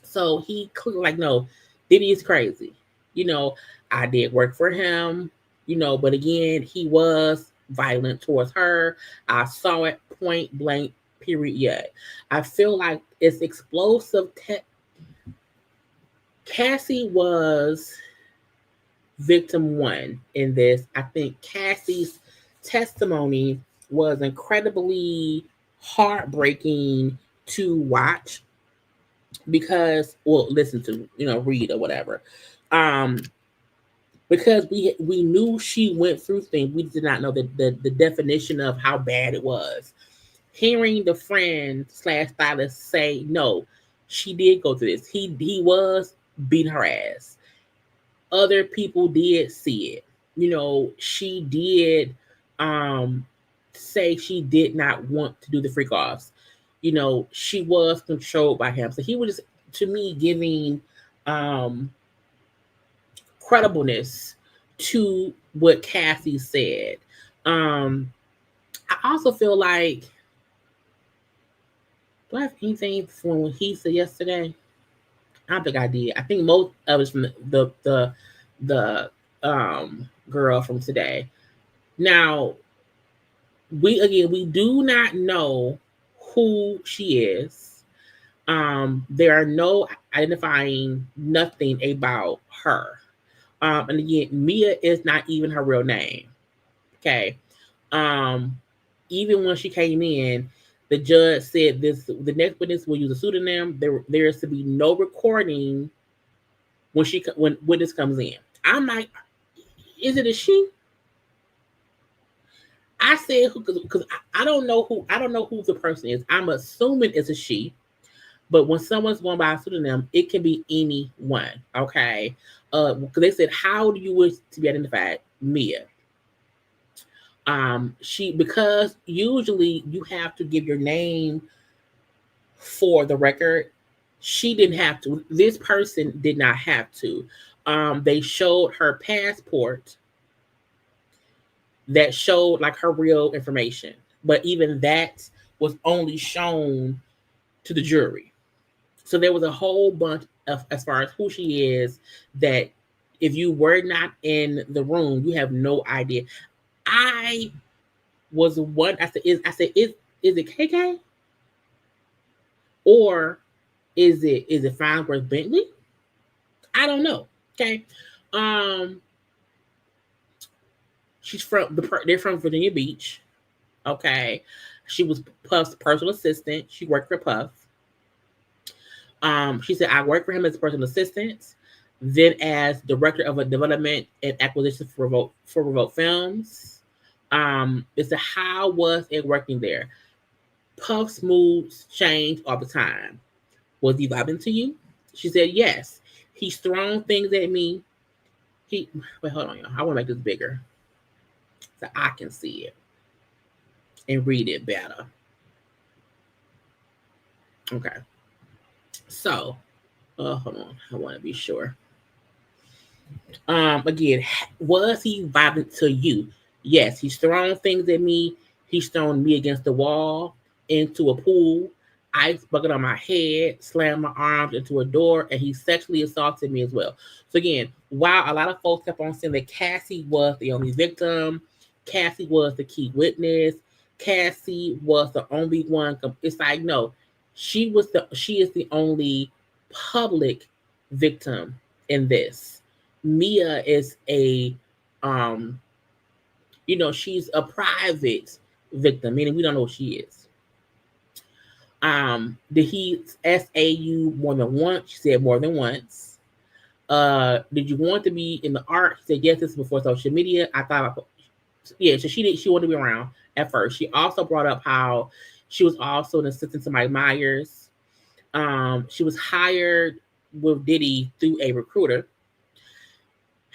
So he clearly like, no, Diddy is crazy. You know, I did work for him, you know, but again, he was violent towards her. I saw it point blank, period. I feel like it's explosive. Cassie was victim 1 in this. I think Cassie's testimony was incredibly heartbreaking to watch because, well, listen to, you know, read or whatever. Because we knew she went through things, we did not know the definition of how bad it was. Hearing the friend / stylist say, no, she did go through this. He was beating her ass. Other people did see it. You know, she did say she did not want to do the freak offs. You know, she was controlled by him. So he was just, to me, giving credibleness to what Cassie said. I also feel like, do I have anything from what he said yesterday? I don't think I did. I think most of it's from the girl from today. Now, we do not know who she is. There are no identifying nothing about her. And again, Mia is not even her real name. Okay. Even when she came in, the judge said the next witness will use a pseudonym. There is to be no recording when witness comes in. I'm like, is it a she? I said because I don't know who the person is. I'm assuming it's a she. But when someone's going by a pseudonym, it can be anyone. Okay. Because they said, how do you wish to be identified? Mia. Because usually you have to give your name for the record. She didn't have to. This person did not have to. They showed her passport that showed like her real information. But even that was only shown to the jury. So there was a whole bunch of, as far as who she is, that if you were not in the room, you have no idea. I was one. I said, is it KK? Or is it Farnsworth Bentley? I don't know. Okay. They're from Virginia Beach. Okay. She was Puff's personal assistant. She worked for Puff. She said, I worked for him as a personal assistant, then as director of a development and acquisition for Revolt Films. It's how was it working there? Puff's moods change all the time. Was he vibing to you? She said, yes. He's thrown things at me. Wait, hold on, y'all. I want to make this bigger so I can see it and read it better. Okay. So, hold on. I want to be sure. Again, was he vibing to you? Yes, he's thrown things at me. He's thrown me against the wall, into a pool, ice bucket on my head, slammed my arms into a door, and he sexually assaulted me as well. So again, while a lot of folks kept on saying that Cassie was the only victim, Cassie was the key witness, Cassie was the only one, it's like, no, she is the only public victim in this. Mia is a she's a private victim, meaning we don't know who she is. Did he SAU more than once? She said more than once. Did you want to be in the art? She said yes, this is before social media. I thought so she wanted to be around at first. She also brought up how she was also an assistant to Mike Myers. She was hired with Diddy through a recruiter.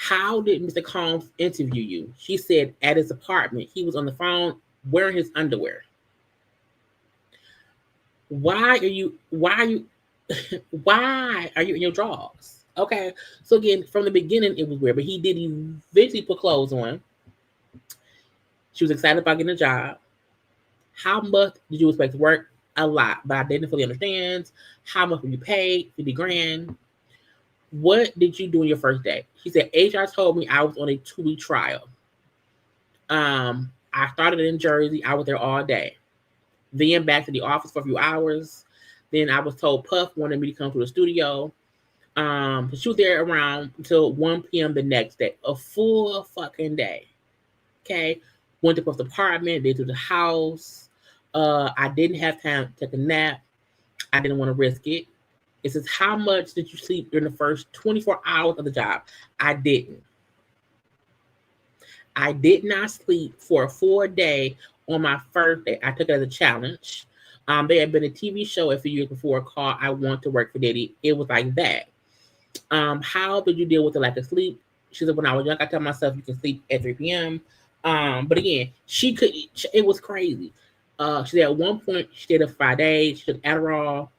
How did Mr. Combs interview you? She said at his apartment. He was on the phone wearing his underwear. Why are you in your drawers? Okay. So again, from the beginning, it was weird, but he did eventually put clothes on. She was excited about getting a job. How much did you expect to work? A lot, but I didn't fully understand. How much were you paid? 50 grand. What did you do on your first day? She said, HR told me I was on a 2-week trial. I started in Jersey. I was there all day. Then back to the office for a few hours. Then I was told Puff wanted me to come to the studio. She was there around until 1 p.m. the next day. A full fucking day. Okay. Went to Puff's apartment. They to the house. I didn't have time to take a nap. I didn't want to risk it. It says, how much did you sleep during the first 24 hours of the job? I didn't. I did not sleep for a full day on my first day. I took it as a challenge. There had been a TV show a few years before called I Want to Work for Diddy. It was like that. How did you deal with the lack of sleep? She said, when I was young, I tell myself you can sleep at 3 p.m. But again, it was crazy. She said at one point, she stayed up 5 days. She took Adderall.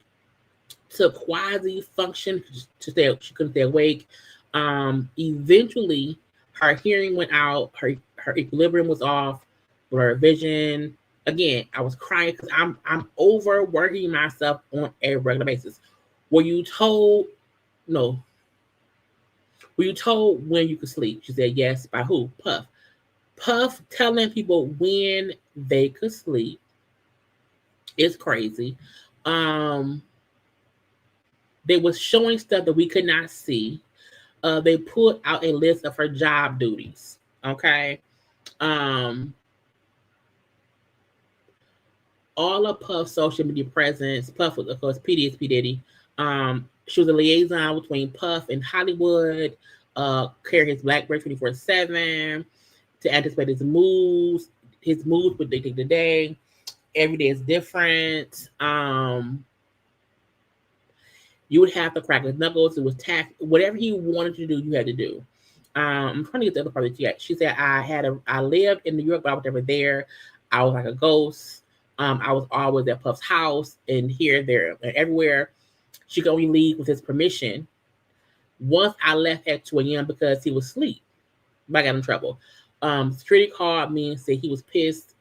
To quasi-function to stay, she couldn't stay awake. Eventually, her hearing went out. Her equilibrium was off. With her vision. Again, I was crying because I'm overworking myself on a regular basis. Were you told? No. Were you told when you could sleep? She said yes. By who? Puff. Puff telling people when they could sleep. It's crazy. They was showing stuff that we could not see. They put out a list of her job duties. Okay. All of Puff's social media presence. Puff was, of course, P. Diddy. She was a liaison between Puff and Hollywood. Carry his BlackBerry 24/7 to anticipate his moves. His moves would dictate the day. Every day is different. You would have to crack his knuckles. It was tax. Whatever he wanted to do, you had to do. I'm trying to get the other part of it. She said, I lived in New York, but I was never there. I was like a ghost. I was always at Puff's house and here, there, and everywhere. She could only leave with his permission. Once I left at 2 a.m. because he was asleep. I got in trouble. Security called me and said he was pissed.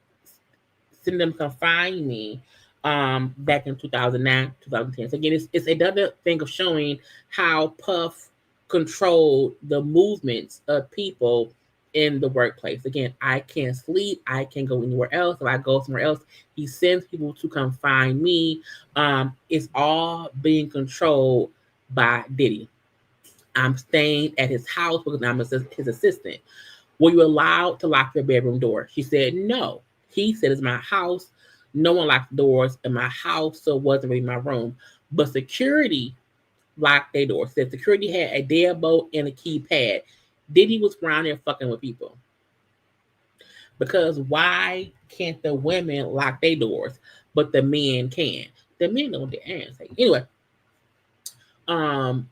Sending them to confine me. Back in 2009, 2010. So again, it's another thing of showing how Puff controlled the movements of people in the workplace. Again, I can't sleep. I can't go anywhere else. If I go somewhere else, he sends people to come find me. It's all being controlled by Diddy. I'm staying at his house because I'm his assistant. Were you allowed to lock your bedroom door? She said, no. He said, it's my house. No one locked doors in my house, so it wasn't really my room. But security locked their doors. Said security had a deadbolt and a keypad. Diddy was around there fucking with people. Because why can't the women lock their doors? but the men can. The men don't want the answer. Anyway,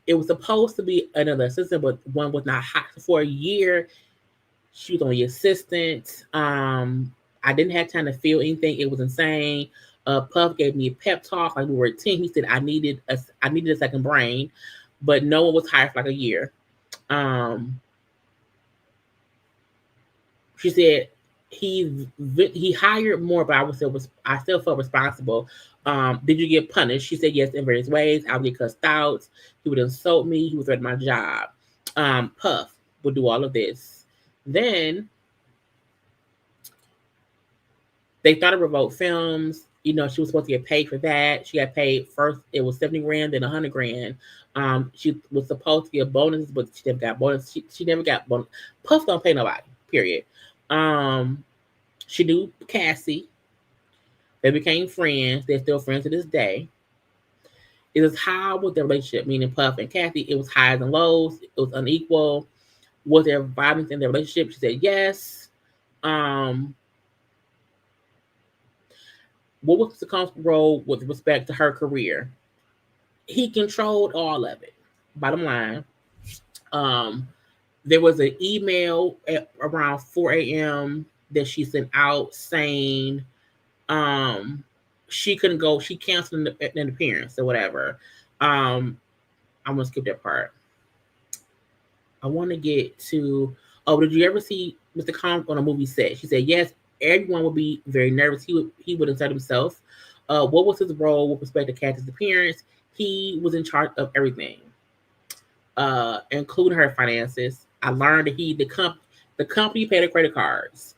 it was supposed to be another assistant, but one was not hot for a year. She was only assistant. I didn't have time to feel anything. It was insane. Puff gave me a pep talk like we were a team. He said I needed a second brain, but no one was hired for like a year. She said he hired more, but I still felt responsible. Did you get punished? She said yes in various ways. I would get cussed out. He would insult me. He would threaten my job. Puff would do all of this. Then they started Revolt Films. You know, she was supposed to get paid for that. She got paid first. It was 70 grand, then 100 grand. She was supposed to get bonuses, but she never got bonus. She never got bonus. Puff don't pay nobody. Period. She knew Cassie. They became friends. They're still friends to this day. It was how was their relationship, meaning Puff and Cassie. It was highs and lows. It was unequal. Was there violence in their relationship? She said yes. What was Akon's role with respect to her career? He controlled all of it. Bottom line. There was an email at around 4 a.m. that she sent out saying she couldn't go. She canceled an appearance or whatever. I'm going to skip that part. I want to get to, did you ever see Mr. Khan on a movie set? She said, yes, everyone would be very nervous. He would insert himself. What was his role with respect to Cassie's appearance? He was in charge of everything, including her finances. I learned that the company paid her credit cards.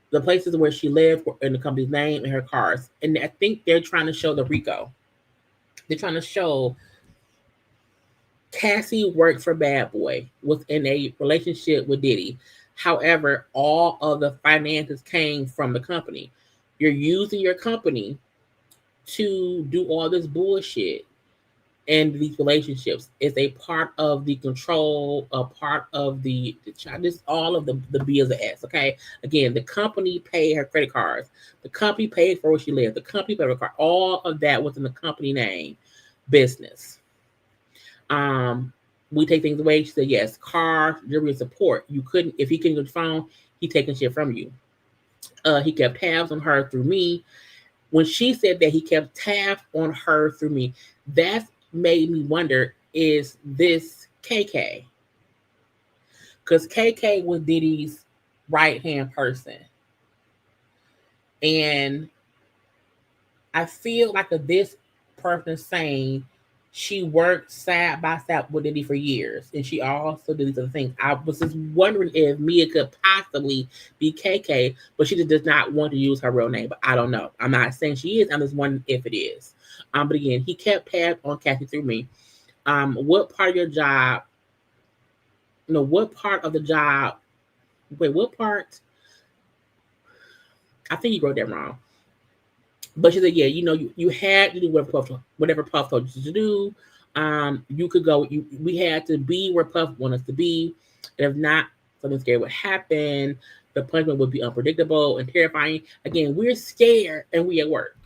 The places where she lived were in the company's name and her cars. And I think they're trying to show the RICO. They're trying to show Cassie worked for Bad Boy, was in a relationship with Diddy. However, all of the finances came from the company. You're using your company to do all this bullshit and these relationships. It's a part of the control, a part of the just all of the B as a S. Okay. Again, the company paid her credit cards. The company paid for where she lived. The company paid her car. All of that was in the company name business. We take things away. She said, yes, car, jewelry, support. You couldn't, if he couldn't get the phone, he taking shit from you. He kept tabs on her through me. When she said that he kept tabs on her through me, that made me wonder, is this KK? Because KK was Diddy's right-hand person. And I feel like this person saying she worked side by side with Diddy for years, and she also did these other things. I was just wondering if Mia could possibly be KK, but she just does not want to use her real name. But I don't know. I'm not saying she is. I'm just wondering if it is. But again, he kept tabs on Cassie through me. What part of your job? What part of the job? Wait, what part? I think you wrote that wrong. But she said, yeah, you had to do whatever Puff told you to do. You could go, we had to be where Puff wanted us to be. If not, something scary would happen. The punishment would be unpredictable and terrifying. Again, we're scared and we at work.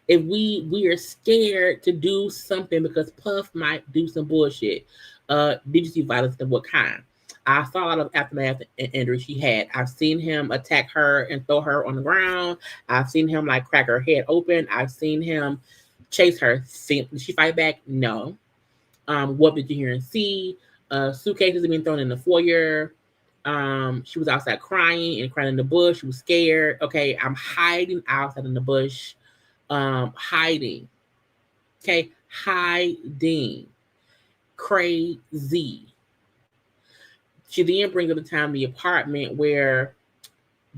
If we are scared to do something because Puff might do some bullshit. Did you see violence of what kind? I saw a lot of aftermath and injury she had. I've seen him attack her and throw her on the ground. I've seen him crack her head open. I've seen him chase her. Did she fight back? No. What did you hear and see? Suitcases have been thrown in the foyer. She was outside crying in the bush. She was scared. Okay, I'm hiding outside in the bush. Hiding. Okay, hiding. Crazy. She then brings up the time the apartment where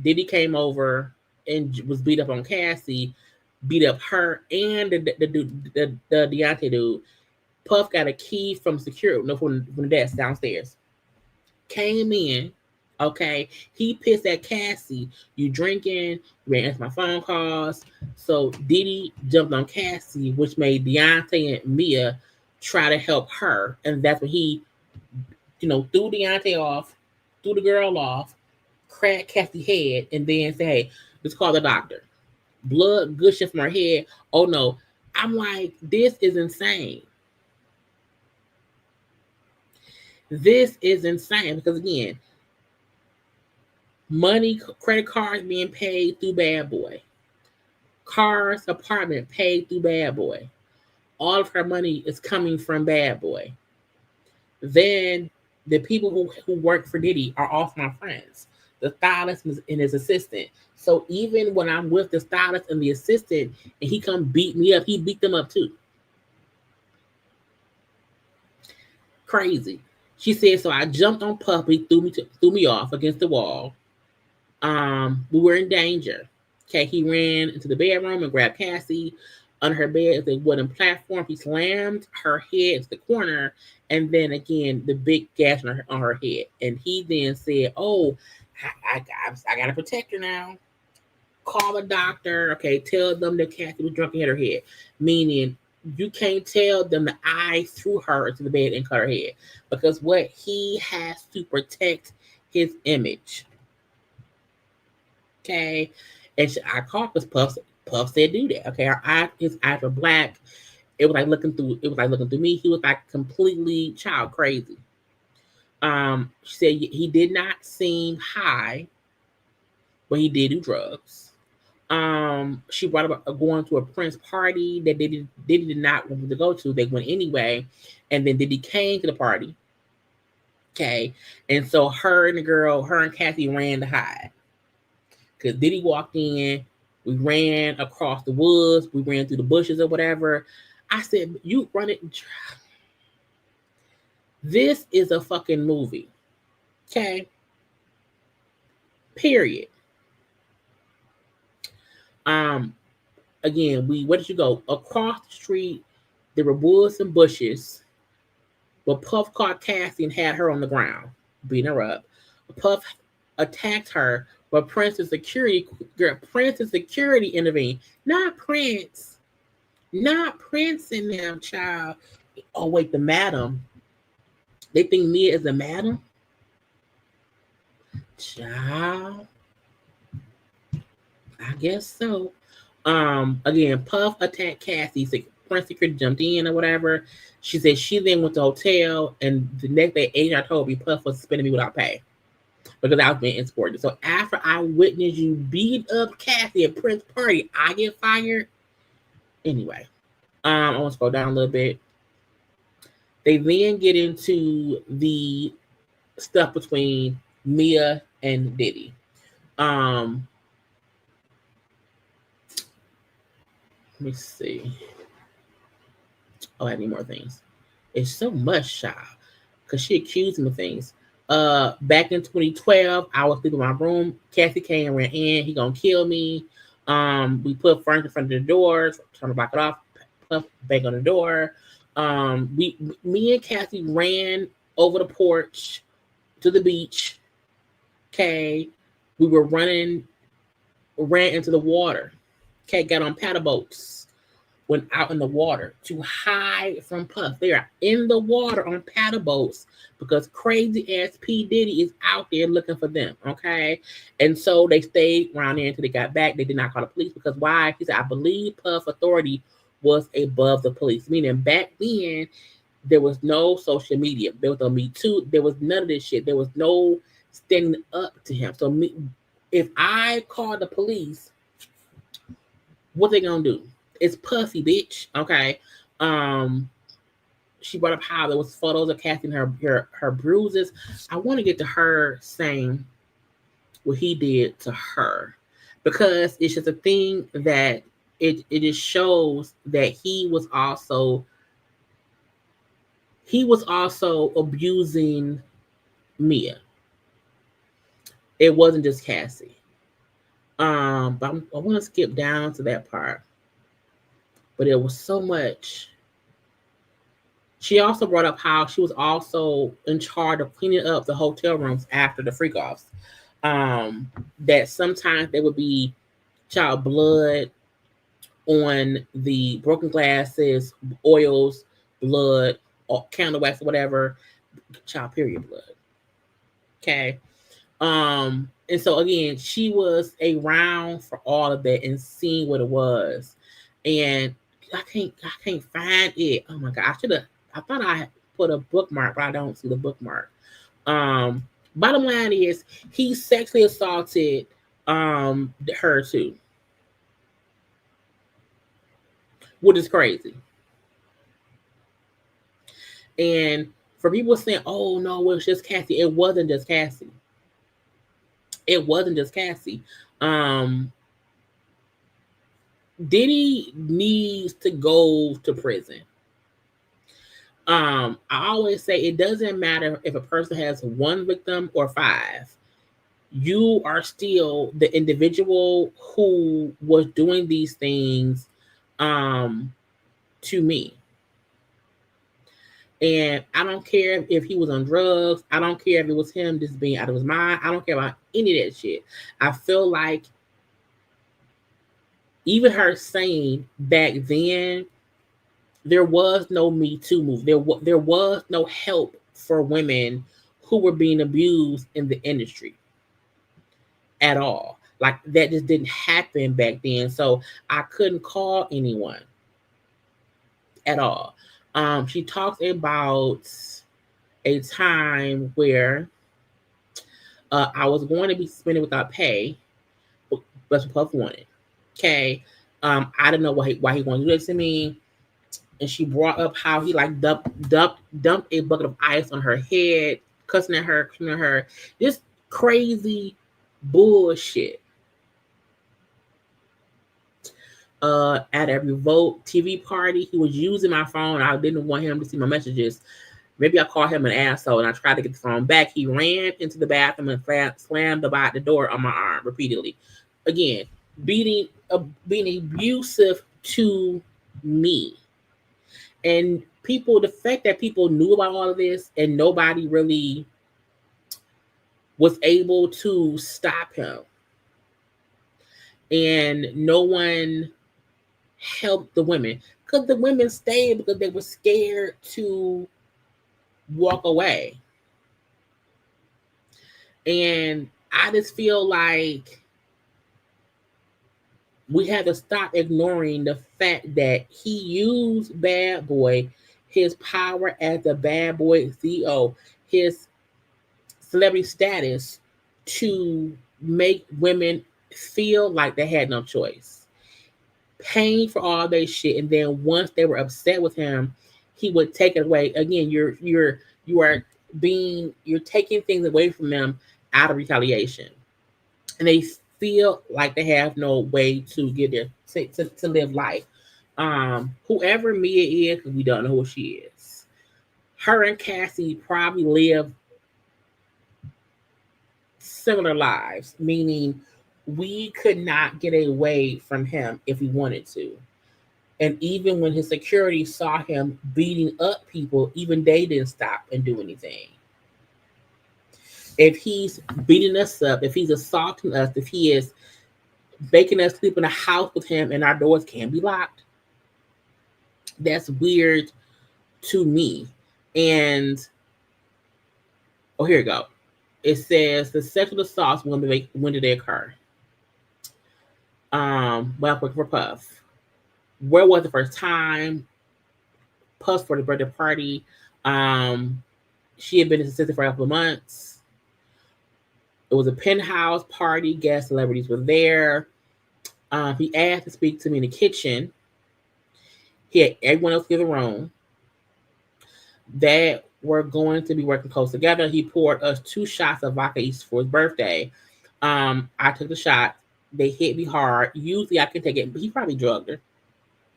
Diddy came over and was beat up on Cassie, beat up her and the Deontay dude. Puff got a key from security, from the desk downstairs. Came in, okay. He pissed at Cassie. You drinking? You ain't answer my phone calls. So Diddy jumped on Cassie, which made Deontay and Mia try to help her, and that's when he threw Deontay off, threw the girl off, cracked Cassie's head, and then say, hey, let's call the doctor. blood gushing from her head. Oh no. I'm like, this is insane. This is insane because again, money, credit cards being paid through Bad Boy. Cars, apartment paid through Bad Boy. All of her money is coming from Bad Boy. Then the people who work for Diddy are all my friends. The stylist and his assistant. So even when I'm with the stylist and the assistant and he come beat me up, he beat them up too. Crazy. She said, so I jumped on Puppy, threw me off against the wall. We were in danger. Okay, he ran into the bedroom and grabbed Cassie. Under her bed is a wooden platform. He slammed her head into the corner, and then again the big gash on her head. And he then said, "Oh, I got to protect her now. Call a doctor. Okay, tell them that Cassie was drunk and hit her head." Meaning, you can't tell them that I threw her into the bed and cut her head because what he has to protect his image. Okay, and I called this Puff said do that. Okay, his eyes were black. It was like looking through. It was like looking through me. He was like completely child crazy. She said he did not seem high, but he did do drugs. She brought up going to a Prince party that Diddy did not want to go to. They went anyway, and then Diddy came to the party. Okay, and so her and Cassie ran to hide because Diddy walked in. We ran across the woods. We ran through the bushes or whatever. I said, you run it. This is a fucking movie. Okay? Period. Again, where did you go? Across the street, there were woods and bushes. But Puff caught Cassie and had her on the ground, beating her up. Puff attacked her. But Prince and security intervened. Not Prince and them, child. Oh, wait, the madam. They think Mia is a madam? Child. I guess so. Again, Puff attacked Cassie. Prince security jumped in or whatever. She said she then went to the hotel, and the next day, HR told me Puff was suspending me without pay. Because I was being escorted. So after I witnessed you beat up Cassie at Prince party, I get fired. Anyway, I want to scroll down a little bit. They then get into the stuff between Mia and Diddy. Let me see. Oh, I need more things. It's so much, child. Because she accused me of things. Back in 2012, I was sleeping in my room. Cassie came and ran in. He gonna kill me. We put furniture in front of the doors, trying to block it off. Puff bang on the door. Me and Cassie ran over the porch to the beach. Okay, we were ran into the water. Okay, got on paddle boats. Went out in the water to hide from Puff. They are in the water on paddle boats because crazy ass P. Diddy is out there looking for them. Okay. And so they stayed around there until they got back. They did not call the police because why? He said, I believe Puff authority was above the police. Meaning back then, there was no social media. There was no Me Too. There was none of this shit. There was no standing up to him. So if I call the police, what they gonna do? It's Puffy, bitch. Okay. She brought up how there was photos of Cassie and her bruises. I want to get to her saying what he did to her because it's just a thing that it just shows that he was also abusing Mia. It wasn't just Cassie. But I want to skip down to that part. But it was so much. She also brought up how she was also in charge of cleaning up the hotel rooms after the freak-offs. That sometimes there would be child blood on the broken glasses, oils, blood, or candle wax, or whatever. Child period blood. Okay. And so again, she was around for all of that and seeing what it was. And I can't find it. Oh my god, I thought I put a bookmark, but I don't see the bookmark. Bottom line is he sexually assaulted her too. Which is crazy. And for people saying, oh no, it was just Cassie, it wasn't just Cassie. It wasn't just Cassie. Diddy needs to go to prison. I always say it doesn't matter if a person has one victim or 5. You are still the individual who was doing these things to me. And I don't care if he was on drugs. I don't care if it was him just being out of his mind. I don't care about any of that shit. I feel like even her saying back then, there was no Me Too movement. There was no help for women who were being abused in the industry at all. Like that just didn't happen back then. So I couldn't call anyone at all. She talks about a time where I was going to be spending without pay, but what Puff wanted. Okay. I didn't know why he wanted to do this to me. And she brought up how he like dumped a bucket of ice on her head, cussing at her. This crazy bullshit. At a Revolt TV party, he was using my phone. I didn't want him to see my messages. Maybe I called him an asshole and I tried to get the phone back. He ran into the bathroom and slammed the door on my arm repeatedly. Again, being abusive to me. And the fact that people knew about all of this and nobody really was able to stop him. And no one helped the women. Because the women stayed because they were scared to walk away. And I just feel like we have to stop ignoring the fact that he used Bad Boy, his power as the Bad Boy CEO, his celebrity status to make women feel like they had no choice. Paying for all that shit, and then once they were upset with him, he would take it away. Again, you're taking things away from them out of retaliation, and they feel like they have no way to get there to live life. Whoever Mia is, because we don't know who she is, her and Cassie probably live similar lives, meaning we could not get away from him if we wanted to. And even when his security saw him beating up people, even they didn't stop and do anything. If he's beating us up, if he's assaulting us, if he is making us sleep in a house with him and our doors can't be locked, that's weird to me. And, oh, here we go. It says the sexual assaults, when did they occur? Well, for Puff. Where was the first time? Puff for the birthday party. She had been his assistant for a couple of months. It was a penthouse party. Guest celebrities were there. He asked to speak to me in the kitchen. He had everyone else give a room. That were going to be working close together. He poured us 2 shots of vodka each for his birthday. I took the shot. They hit me hard. Usually I can take it, but he probably drugged her.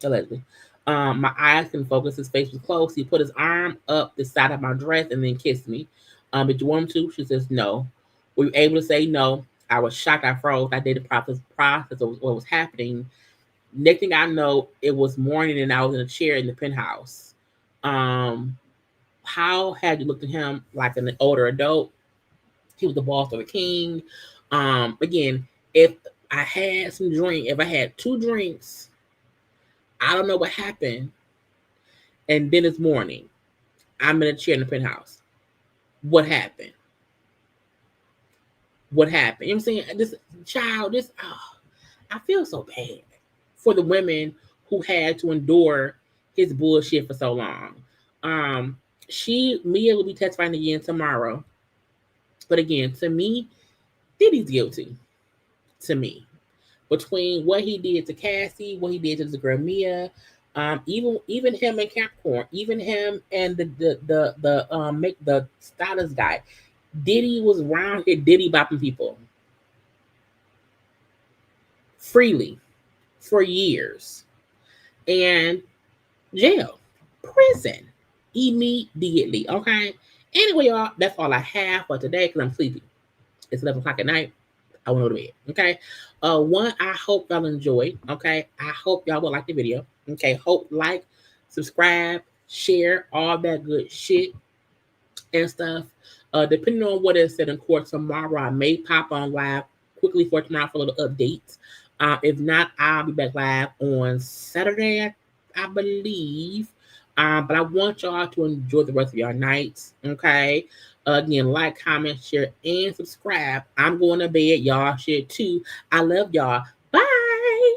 Allegedly. My eyes couldn't focus. His face was closed. He put his arm up the side of my dress and then kissed me. Did you want him to? She says no. We were able to say no. I was shocked. I froze. I did the process of what was happening. Next thing I know, it was morning and I was in a chair in the penthouse. How had you looked at him like an older adult? He was the boss of the king. Again, if I had some drink, if I had 2 drinks, I don't know what happened. And then it's morning. I'm in a chair in the penthouse. What happened? what happened. You know what I'm saying? This child, I feel so bad for the women who had to endure his bullshit for so long. Mia will be testifying again tomorrow. But again, to me, Diddy's guilty. To me. Between what he did to Cassie, what he did to the girl Mia, even him and Capricorn, even him and the stylist guy. Diddy was around here Diddy bopping people freely for years. And jail, prison, immediately. Okay. Anyway, y'all, that's all I have for today because I'm sleepy. It's 11 o'clock at night. I want to go to bed. Okay. One, I hope y'all enjoyed. Okay. I hope y'all will like the video. Okay. Hope, like, subscribe, share, all that good shit and stuff. Depending on what is said in court tomorrow, I may pop on live quickly for tomorrow for a little update. If not, I'll be back live on Saturday, I believe. But I want y'all to enjoy the rest of your nights. Okay. Again, like, comment, share, and subscribe. I'm going to bed. Y'all should too. I love y'all. Bye.